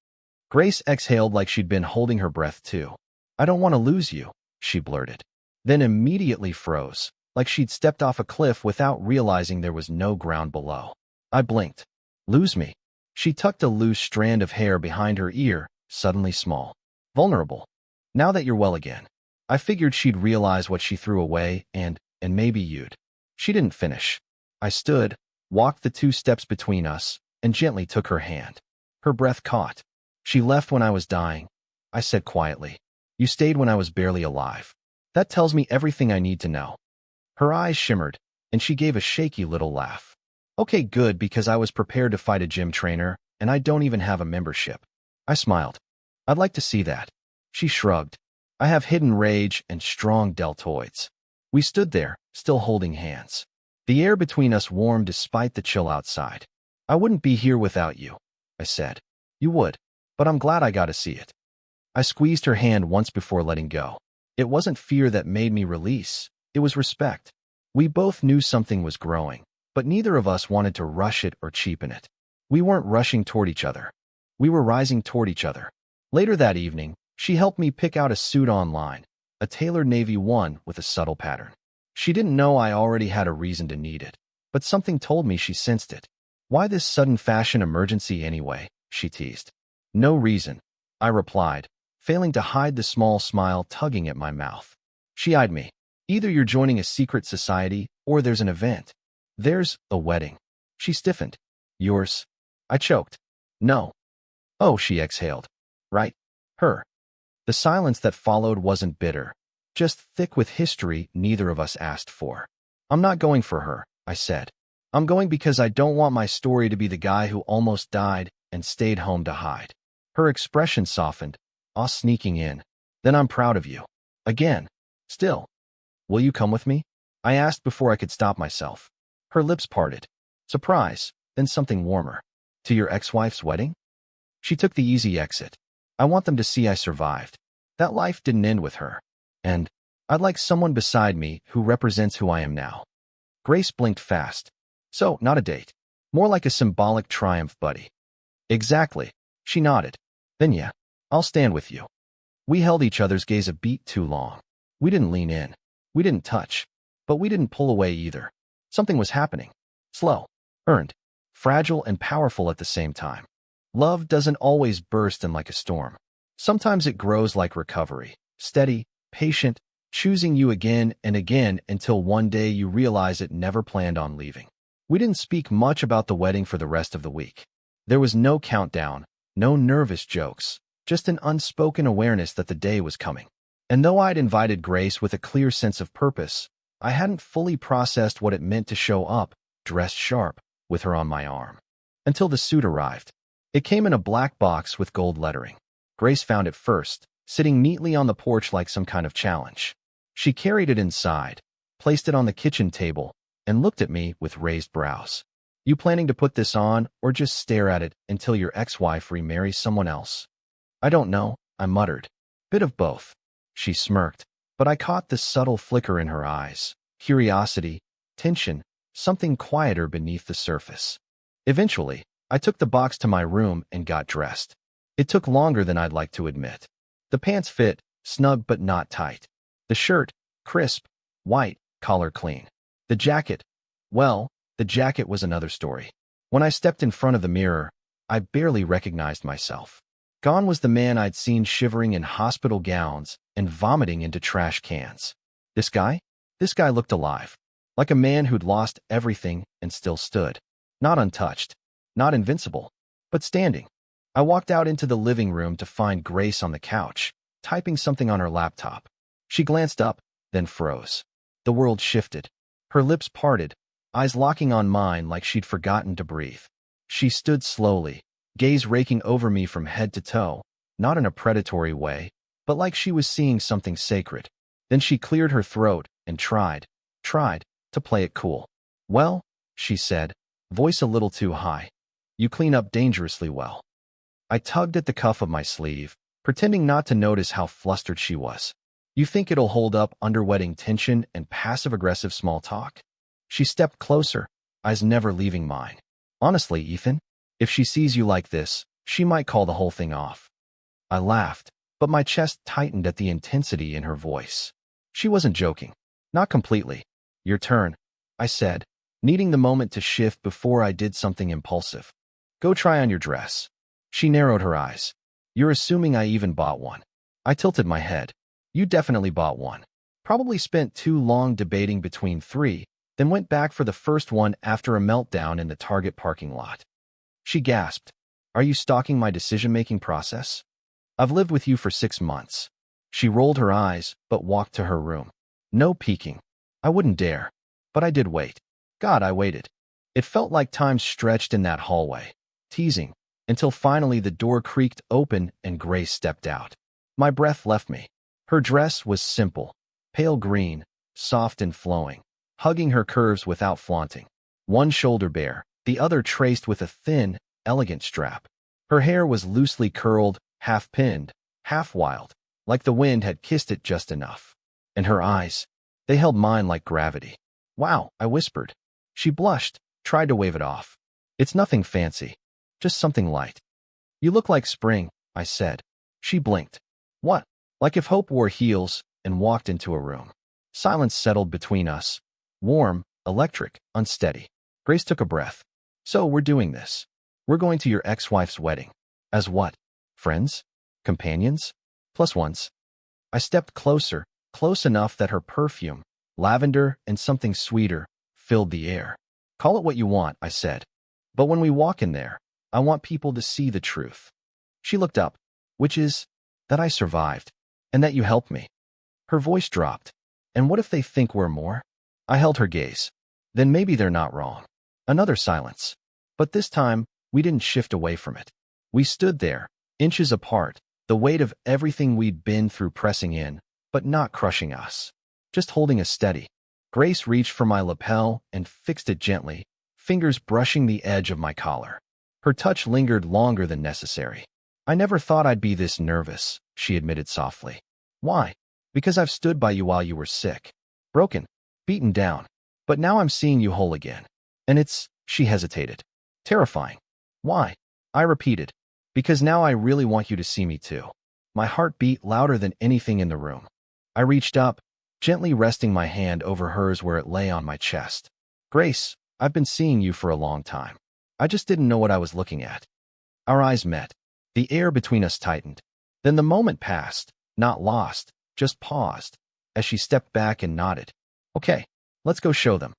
Grace exhaled like she'd been holding her breath too. "I don't want to lose you," she blurted. Then immediately froze, like she'd stepped off a cliff without realizing there was no ground below. I blinked. "Lose me?" She tucked a loose strand of hair behind her ear, suddenly small. "Vulnerable. Now that you're well again." I figured she'd realize what she threw away and maybe you'd. She didn't finish. I stood, walked the 2 steps between us, and gently took her hand. Her breath caught. "She left when I was dying," I said quietly. "You stayed when I was barely alive. That tells me everything I need to know." Her eyes shimmered, and she gave a shaky little laugh. "Okay, good, because I was prepared to fight a gym trainer, and I don't even have a membership." I smiled. "I'd like to see that." She shrugged. "I have hidden rage and strong deltoids." We stood there, still holding hands. The air between us warmed despite the chill outside. "I wouldn't be here without you," I said. "You would, but I'm glad I got to see it." I squeezed her hand once before letting go. It wasn't fear that made me release. It was respect. We both knew something was growing, but neither of us wanted to rush it or cheapen it. We weren't rushing toward each other. We were rising toward each other. Later that evening, she helped me pick out a suit online, a tailored navy one with a subtle pattern. She didn't know I already had a reason to need it, but something told me she sensed it. "Why this sudden fashion emergency anyway?" she teased. "No reason," I replied, failing to hide the small smile tugging at my mouth. She eyed me. "Either you're joining a secret society or there's an event." "There's a wedding." She stiffened. "Yours?" I choked. "No." "Oh," she exhaled. "Right. Her." The silence that followed wasn't bitter, just thick with history neither of us asked for. "I'm not going for her," I said. "I'm going because I don't want my story to be the guy who almost died and stayed home to hide." Her expression softened, awe sneaking in. "Then I'm proud of you." Again. Still. "Will you come with me?" I asked before I could stop myself. Her lips parted. Surprise, then something warmer. "To your ex-wife's wedding?" She took the easy exit. "I want them to see I survived. That life didn't end with her. And I'd like someone beside me who represents who I am now." Grace blinked fast. "So, not a date. More like a symbolic triumph buddy." "Exactly." She nodded. "Then yeah, I'll stand with you." We held each other's gaze a beat too long. We didn't lean in. We didn't touch. But we didn't pull away either. Something was happening. Slow. Earned. Fragile and powerful at the same time. Love doesn't always burst in like a storm. Sometimes it grows like recovery. Steady, patient, choosing you again and again until one day you realize it never planned on leaving. We didn't speak much about the wedding for the rest of the week. There was no countdown, no nervous jokes, just an unspoken awareness that the day was coming. And though I'd invited Grace with a clear sense of purpose, I hadn't fully processed what it meant to show up, dressed sharp, with her on my arm. Until the suit arrived. It came in a black box with gold lettering. Grace found it first, sitting neatly on the porch like some kind of challenge. She carried it inside, placed it on the kitchen table, and looked at me with raised brows. "You planning to put this on or just stare at it until your ex-wife remarries someone else?" "I don't know," I muttered. "Bit of both." She smirked, but I caught the subtle flicker in her eyes. Curiosity, tension, something quieter beneath the surface. Eventually, I took the box to my room and got dressed. It took longer than I'd like to admit. The pants fit, snug but not tight. The shirt, crisp, white, collar clean. The jacket, well, the jacket was another story. When I stepped in front of the mirror, I barely recognized myself. Gone was the man I'd seen shivering in hospital gowns and vomiting into trash cans. This guy? This guy looked alive. Like a man who'd lost everything and still stood. Not untouched. Not invincible. But standing. I walked out into the living room to find Grace on the couch, typing something on her laptop. She glanced up, then froze. The world shifted. Her lips parted, eyes locking on mine like she'd forgotten to breathe. She stood slowly, gaze raking over me from head to toe, not in a predatory way, but like she was seeing something sacred. Then she cleared her throat and tried to play it cool. "Well," she said, voice a little too high, "you clean up dangerously well." I tugged at the cuff of my sleeve, pretending not to notice how flustered she was. "You think it'll hold up under wedding tension and passive-aggressive small talk?" She stepped closer, eyes never leaving mine. "Honestly, Ethan, if she sees you like this, she might call the whole thing off." I laughed, but my chest tightened at the intensity in her voice. She wasn't joking. Not completely. "Your turn," I said, needing the moment to shift before I did something impulsive. "Go try on your dress." She narrowed her eyes. "You're assuming I even bought one." I tilted my head. "You definitely bought one. Probably spent too long debating between three, then went back for the first one after a meltdown in the Target parking lot." She gasped. "Are you stalking my decision-making process?" "I've lived with you for 6 months." She rolled her eyes, but walked to her room. "No peeking. I wouldn't dare." But I did wait. God, I waited. It felt like time stretched in that hallway, teasing, until finally the door creaked open and Grace stepped out. My breath left me. Her dress was simple, pale green, soft and flowing, hugging her curves without flaunting. One shoulder bare, the other traced with a thin, elegant strap. Her hair was loosely curled, half pinned, half wild, like the wind had kissed it just enough. And her eyes, they held mine like gravity. "Wow," I whispered. She blushed, tried to wave it off. "It's nothing fancy, just something light." "You look like spring," I said. She blinked. "What?" Like if hope wore heels, and walked into a room. Silence settled between us. Warm, electric, unsteady. Grace took a breath. "So we're doing this. We're going to your ex-wife's wedding. As what? Friends? Companions? Plus ones?" I stepped closer, close enough that her perfume, lavender and something sweeter, filled the air. "Call it what you want," I said. "But when we walk in there, I want people to see the truth." She looked up. "Which is, that I survived, and that you helped me." Her voice dropped. "And what if they think we're more?" I held her gaze. "Then maybe they're not wrong." Another silence. But this time, we didn't shift away from it. We stood there, inches apart, the weight of everything we'd been through pressing in, but not crushing us. Just holding us steady. Grace reached for my lapel and fixed it gently, fingers brushing the edge of my collar. Her touch lingered longer than necessary. "I never thought I'd be this nervous," she admitted softly. "Why?" "Because I've stood by you while you were sick. Broken. Beaten down. But now I'm seeing you whole again. And it's," she hesitated, "terrifying." "Why?" I repeated. "Because now I really want you to see me too." My heart beat louder than anything in the room. I reached up, gently resting my hand over hers where it lay on my chest. "Grace, I've been seeing you for a long time. I just didn't know what I was looking at." Our eyes met. The air between us tightened. Then the moment passed, not lost, just paused, as she stepped back and nodded. "Okay, let's go show them."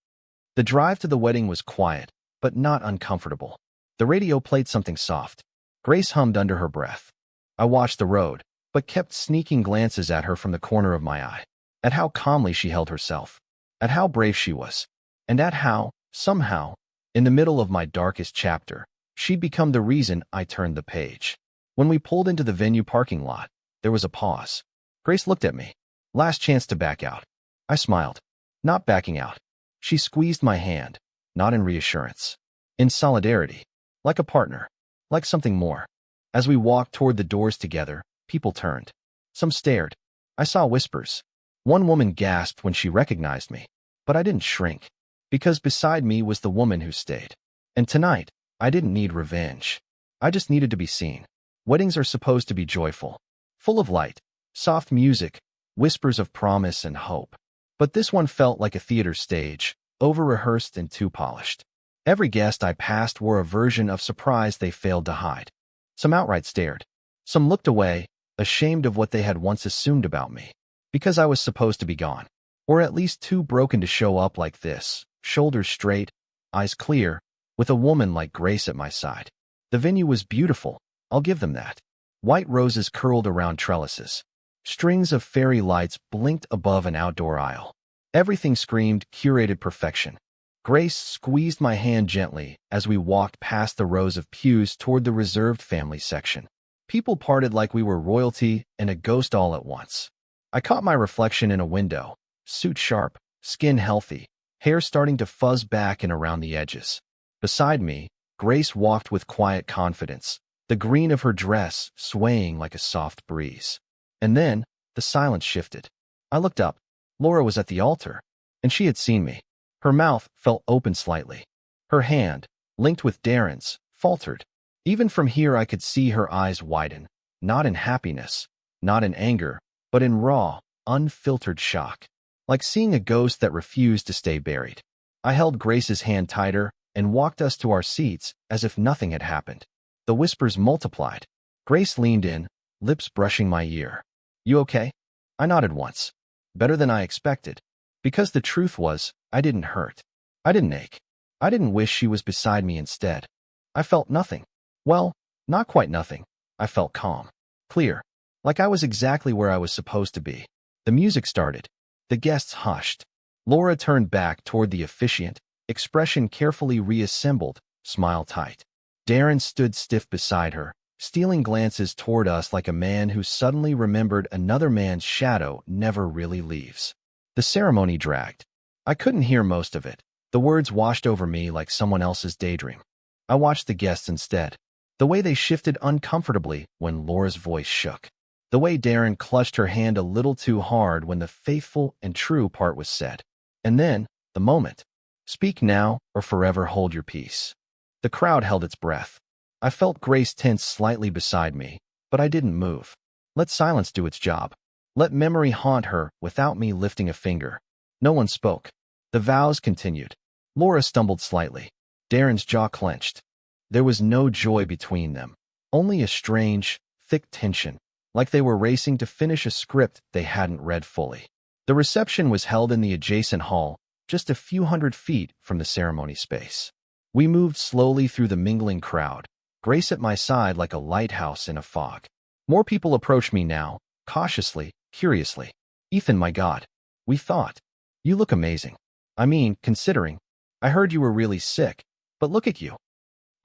The drive to the wedding was quiet, but not uncomfortable. The radio played something soft. Grace hummed under her breath. I watched the road, but kept sneaking glances at her from the corner of my eye. At how calmly she held herself. At how brave she was. And at how, somehow, in the middle of my darkest chapter, she'd become the reason I turned the page. When we pulled into the venue parking lot, there was a pause. Grace looked at me. Last chance to back out. I smiled. Not backing out. She squeezed my hand, not in reassurance. In solidarity. Like a partner. Like something more. As we walked toward the doors together, people turned. Some stared. I saw whispers. One woman gasped when she recognized me. But I didn't shrink. Because beside me was the woman who stayed. And tonight, I didn't need revenge. I just needed to be seen. Weddings are supposed to be joyful. Full of light. Soft music. Whispers of promise and hope. But this one felt like a theater stage, over-rehearsed and too polished. Every guest I passed wore a version of surprise they failed to hide. Some outright stared. Some looked away, ashamed of what they had once assumed about me. Because I was supposed to be gone. Or at least too broken to show up like this, shoulders straight, eyes clear, with a woman like Grace at my side. The venue was beautiful, I'll give them that. White roses curled around trellises. Strings of fairy lights blinked above an outdoor aisle. Everything screamed curated perfection. Grace squeezed my hand gently as we walked past the rows of pews toward the reserved family section. People parted like we were royalty and a ghost all at once. I caught my reflection in a window, suit sharp, skin healthy, hair starting to fuzz back and around the edges. Beside me, Grace walked with quiet confidence, the green of her dress swaying like a soft breeze. And then, the silence shifted. I looked up. Laura was at the altar, and she had seen me. Her mouth fell open slightly. Her hand, linked with Darren's, faltered. Even from here I could see her eyes widen, not in happiness, not in anger, but in raw, unfiltered shock, like seeing a ghost that refused to stay buried. I held Grace's hand tighter and walked us to our seats as if nothing had happened. The whispers multiplied. Grace leaned in, lips brushing my ear. "You okay?" I nodded once. Better than I expected. Because the truth was, I didn't hurt. I didn't ache. I didn't wish she was beside me instead. I felt nothing. Well, not quite nothing. I felt calm. Clear. Like I was exactly where I was supposed to be. The music started. The guests hushed. Laura turned back toward the officiant, expression carefully reassembled, smile tight. Darren stood stiff beside her, stealing glances toward us like a man who suddenly remembered another man's shadow never really leaves. The ceremony dragged. I couldn't hear most of it. The words washed over me like someone else's daydream. I watched the guests instead. The way they shifted uncomfortably when Laura's voice shook. The way Darren clutched her hand a little too hard when the faithful and true part was said. And then, the moment. Speak now or forever hold your peace. The crowd held its breath. I felt Grace tense slightly beside me, but I didn't move. Let silence do its job. Let memory haunt her without me lifting a finger. No one spoke. The vows continued. Laura stumbled slightly. Darren's jaw clenched. There was no joy between them, only a strange, thick tension, like they were racing to finish a script they hadn't read fully. The reception was held in the adjacent hall, just a few hundred feet from the ceremony space. We moved slowly through the mingling crowd, Grace at my side like a lighthouse in a fog. More people approached me now, cautiously, curiously. "Ethan, my God. We thought. You look amazing. I mean, considering. I heard you were really sick, but look at you."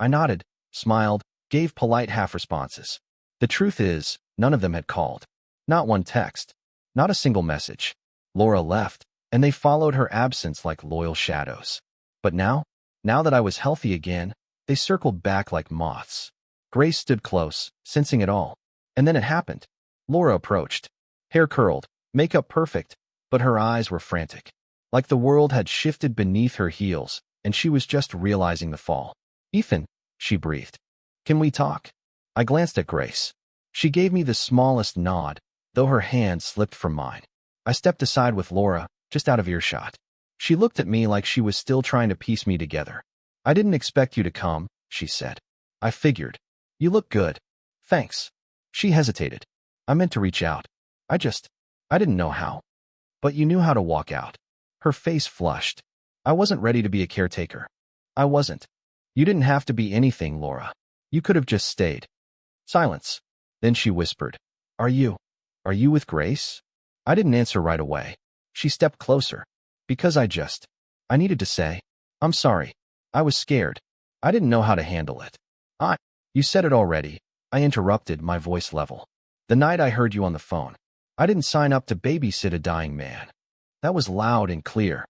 I nodded, smiled, gave polite half-responses. The truth is, none of them had called. Not one text. Not a single message. Laura left, and they followed her absence like loyal shadows. But now that I was healthy again, they circled back like moths. Grace stood close, sensing it all. And then it happened. Laura approached. Hair curled, makeup perfect, but her eyes were frantic. Like the world had shifted beneath her heels, and she was just realizing the fall. "Ethan," she breathed. "Can we talk?" I glanced at Grace. She gave me the smallest nod, though her hand slipped from mine. I stepped aside with Laura, just out of earshot. She looked at me like she was still trying to piece me together. "I didn't expect you to come," she said. "I figured. You look good. Thanks." She hesitated. "I meant to reach out. I didn't know how." "But you knew how to walk out." Her face flushed. "I wasn't ready to be a caretaker. I wasn't." "You didn't have to be anything, Laura. You could have just stayed." Silence. Then she whispered, Are you with Grace?" I didn't answer right away. She stepped closer. Because I needed to say, "I'm sorry. I was scared. I didn't know how to handle it." You said it already," I interrupted, my voice level. "The night I heard you on the phone. I didn't sign up to babysit a dying man." That was loud and clear.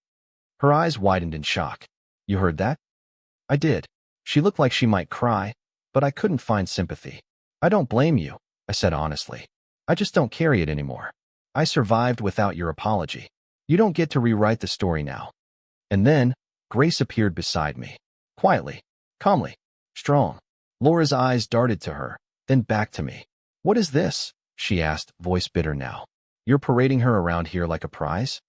Her eyes widened in shock. "You heard that?" I did. She looked like she might cry, but I couldn't find sympathy. "I don't blame you," I said honestly. "I just don't carry it anymore. I survived without your apology. You don't get to rewrite the story now." And then, Grace appeared beside me. Quietly, calmly, strong. Laura's eyes darted to her, then back to me. "What is this?" she asked, voice bitter now. "You're parading her around here like a prize?"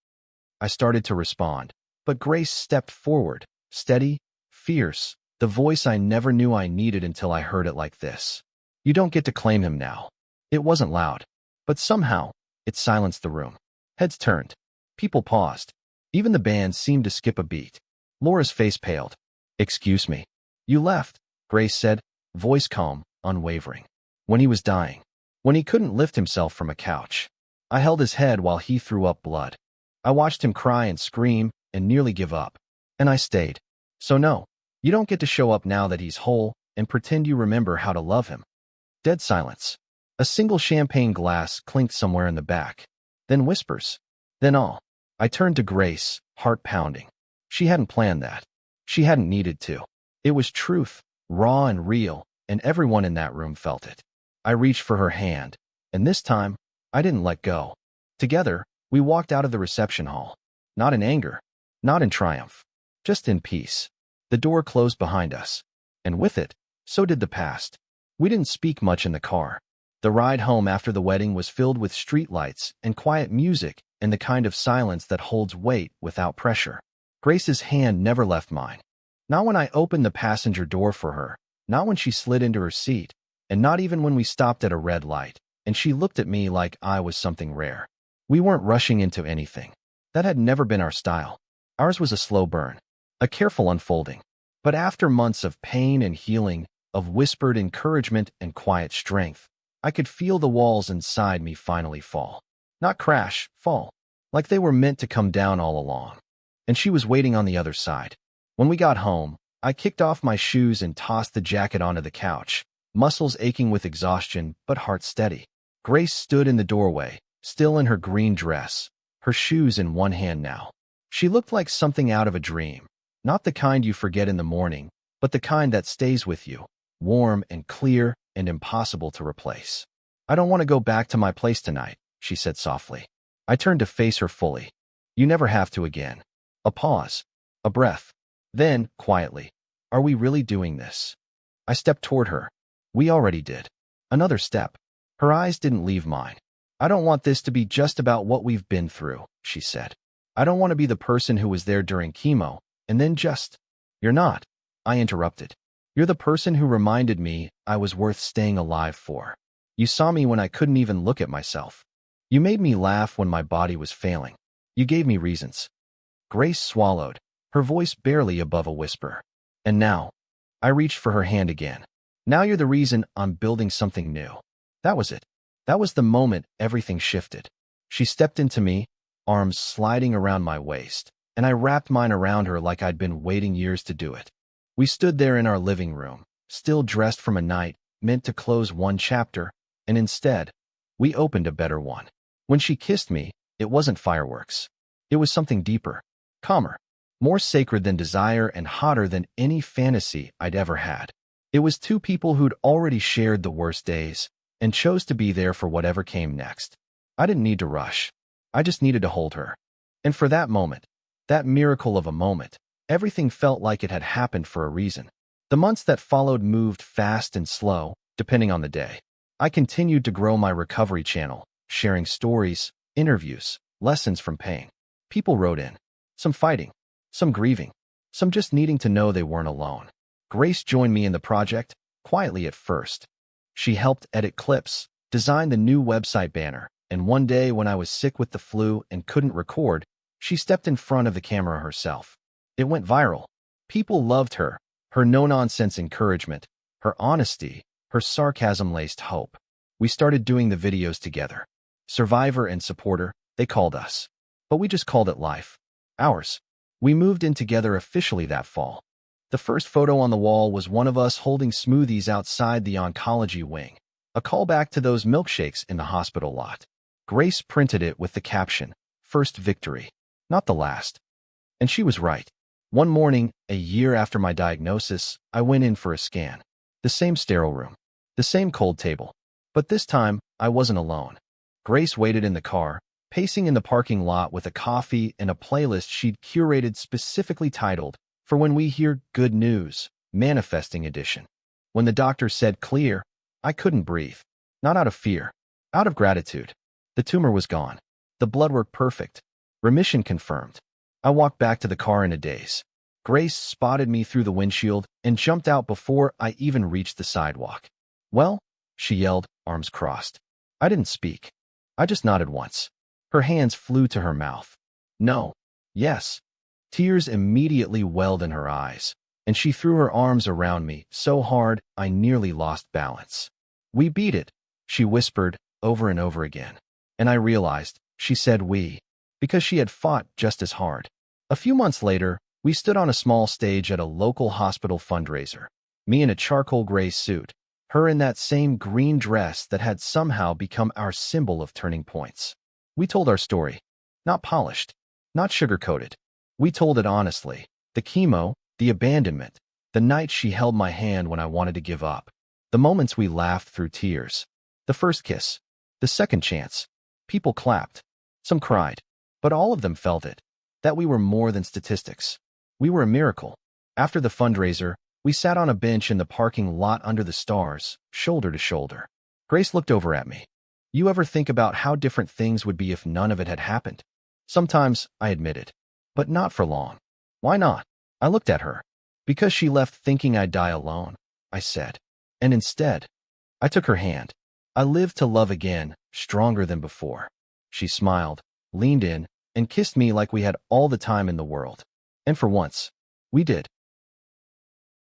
I started to respond, but Grace stepped forward, steady, fierce, the voice I never knew I needed until I heard it like this. "You don't get to claim him now." It wasn't loud, but somehow, it silenced the room. Heads turned. People paused. Even the band seemed to skip a beat. Laura's face paled. "Excuse me." "You left," Grace said, voice calm, unwavering. "When he was dying. When he couldn't lift himself from a couch." I held his head while he threw up blood. I watched him cry and scream and nearly give up. And I stayed. So no, you don't get to show up now that he's whole and pretend you remember how to love him. Dead silence. A single champagne glass clinked somewhere in the back. Then whispers. Then all. I turned to Grace, heart pounding. She hadn't planned that. She hadn't needed to. It was truth, raw and real, and everyone in that room felt it. I reached for her hand, and this time, I didn't let go. Together, we walked out of the reception hall. Not in anger, not in triumph, just in peace. The door closed behind us, and with it, so did the past. We didn't speak much in the car. The ride home after the wedding was filled with streetlights and quiet music and the kind of silence that holds weight without pressure. Grace's hand never left mine. Not when I opened the passenger door for her, not when she slid into her seat, and not even when we stopped at a red light, and she looked at me like I was something rare. We weren't rushing into anything. That had never been our style. Ours was a slow burn, a careful unfolding. But after months of pain and healing, of whispered encouragement and quiet strength, I could feel the walls inside me finally fall. Not crash, fall. Like they were meant to come down all along. And she was waiting on the other side. When we got home, I kicked off my shoes and tossed the jacket onto the couch, muscles aching with exhaustion, but heart steady. Grace stood in the doorway, still in her green dress, her shoes in one hand now. She looked like something out of a dream, not the kind you forget in the morning, but the kind that stays with you, warm and clear and impossible to replace. I don't want to go back to my place tonight, she said softly. I turned to face her fully. You never have to again. A pause. A breath. Then, quietly, are we really doing this? I stepped toward her. We already did. Another step. Her eyes didn't leave mine. I don't want this to be just about what we've been through, she said. I don't want to be the person who was there during chemo, and then just... You're not, I interrupted. You're the person who reminded me I was worth staying alive for. You saw me when I couldn't even look at myself. You made me laugh when my body was failing. You gave me reasons. Grace swallowed, her voice barely above a whisper. And now, I reached for her hand again. Now you're the reason I'm building something new. That was it. That was the moment everything shifted. She stepped into me, arms sliding around my waist, and I wrapped mine around her like I'd been waiting years to do it. We stood there in our living room, still dressed from a night meant to close one chapter, and instead, we opened a better one. When she kissed me, it wasn't fireworks. It was something deeper, calmer, more sacred than desire and hotter than any fantasy I'd ever had. It was two people who'd already shared the worst days and chose to be there for whatever came next. I didn't need to rush. I just needed to hold her. And for that moment, that miracle of a moment, everything felt like it had happened for a reason. The months that followed moved fast and slow, depending on the day. I continued to grow my recovery channel, sharing stories, interviews, lessons from pain. People wrote in, some fighting, some grieving, some just needing to know they weren't alone. Grace joined me in the project, quietly at first. She helped edit clips, design the new website banner, and one day when I was sick with the flu and couldn't record, she stepped in front of the camera herself. It went viral. People loved her, her no-nonsense encouragement, her honesty, her sarcasm-laced hope. We started doing the videos together. Survivor and supporter, they called us. But we just called it life. Ours. We moved in together officially that fall. The first photo on the wall was one of us holding smoothies outside the oncology wing, a callback to those milkshakes in the hospital lot. Grace printed it with the caption, "First victory, not the last." And she was right. One morning, a year after my diagnosis, I went in for a scan. The same sterile room, the same cold table. But this time, I wasn't alone. Grace waited in the car, pacing in the parking lot with a coffee and a playlist she'd curated specifically titled, "For When We Hear Good News, Manifesting Edition." When the doctor said clear, I couldn't breathe. Not out of fear, out of gratitude. The tumor was gone. The blood work perfect. Remission confirmed. I walked back to the car in a daze. Grace spotted me through the windshield and jumped out before I even reached the sidewalk. "Well?" she yelled, arms crossed. I didn't speak. I just nodded once. Her hands flew to her mouth. No. Yes. Tears immediately welled in her eyes, and she threw her arms around me so hard I nearly lost balance. "We beat it," she whispered over and over again. And I realized she said we, because she had fought just as hard. A few months later, we stood on a small stage at a local hospital fundraiser. Me in a charcoal gray suit, her in that same green dress that had somehow become our symbol of turning points. We told our story. Not polished, not sugar-coated. We told it honestly. The chemo, the abandonment, the night she held my hand when I wanted to give up. The moments we laughed through tears. The first kiss. The second chance. People clapped. Some cried. But all of them felt it. That we were more than statistics. We were a miracle. After the fundraiser, we sat on a bench in the parking lot under the stars, shoulder to shoulder. Grace looked over at me. You ever think about how different things would be if none of it had happened? Sometimes, I admitted. But not for long. Why not? I looked at her. Because she left thinking I'd die alone, I said. And instead, I took her hand. I lived to love again, stronger than before. She smiled, leaned in, and kissed me like we had all the time in the world. And for once, we did.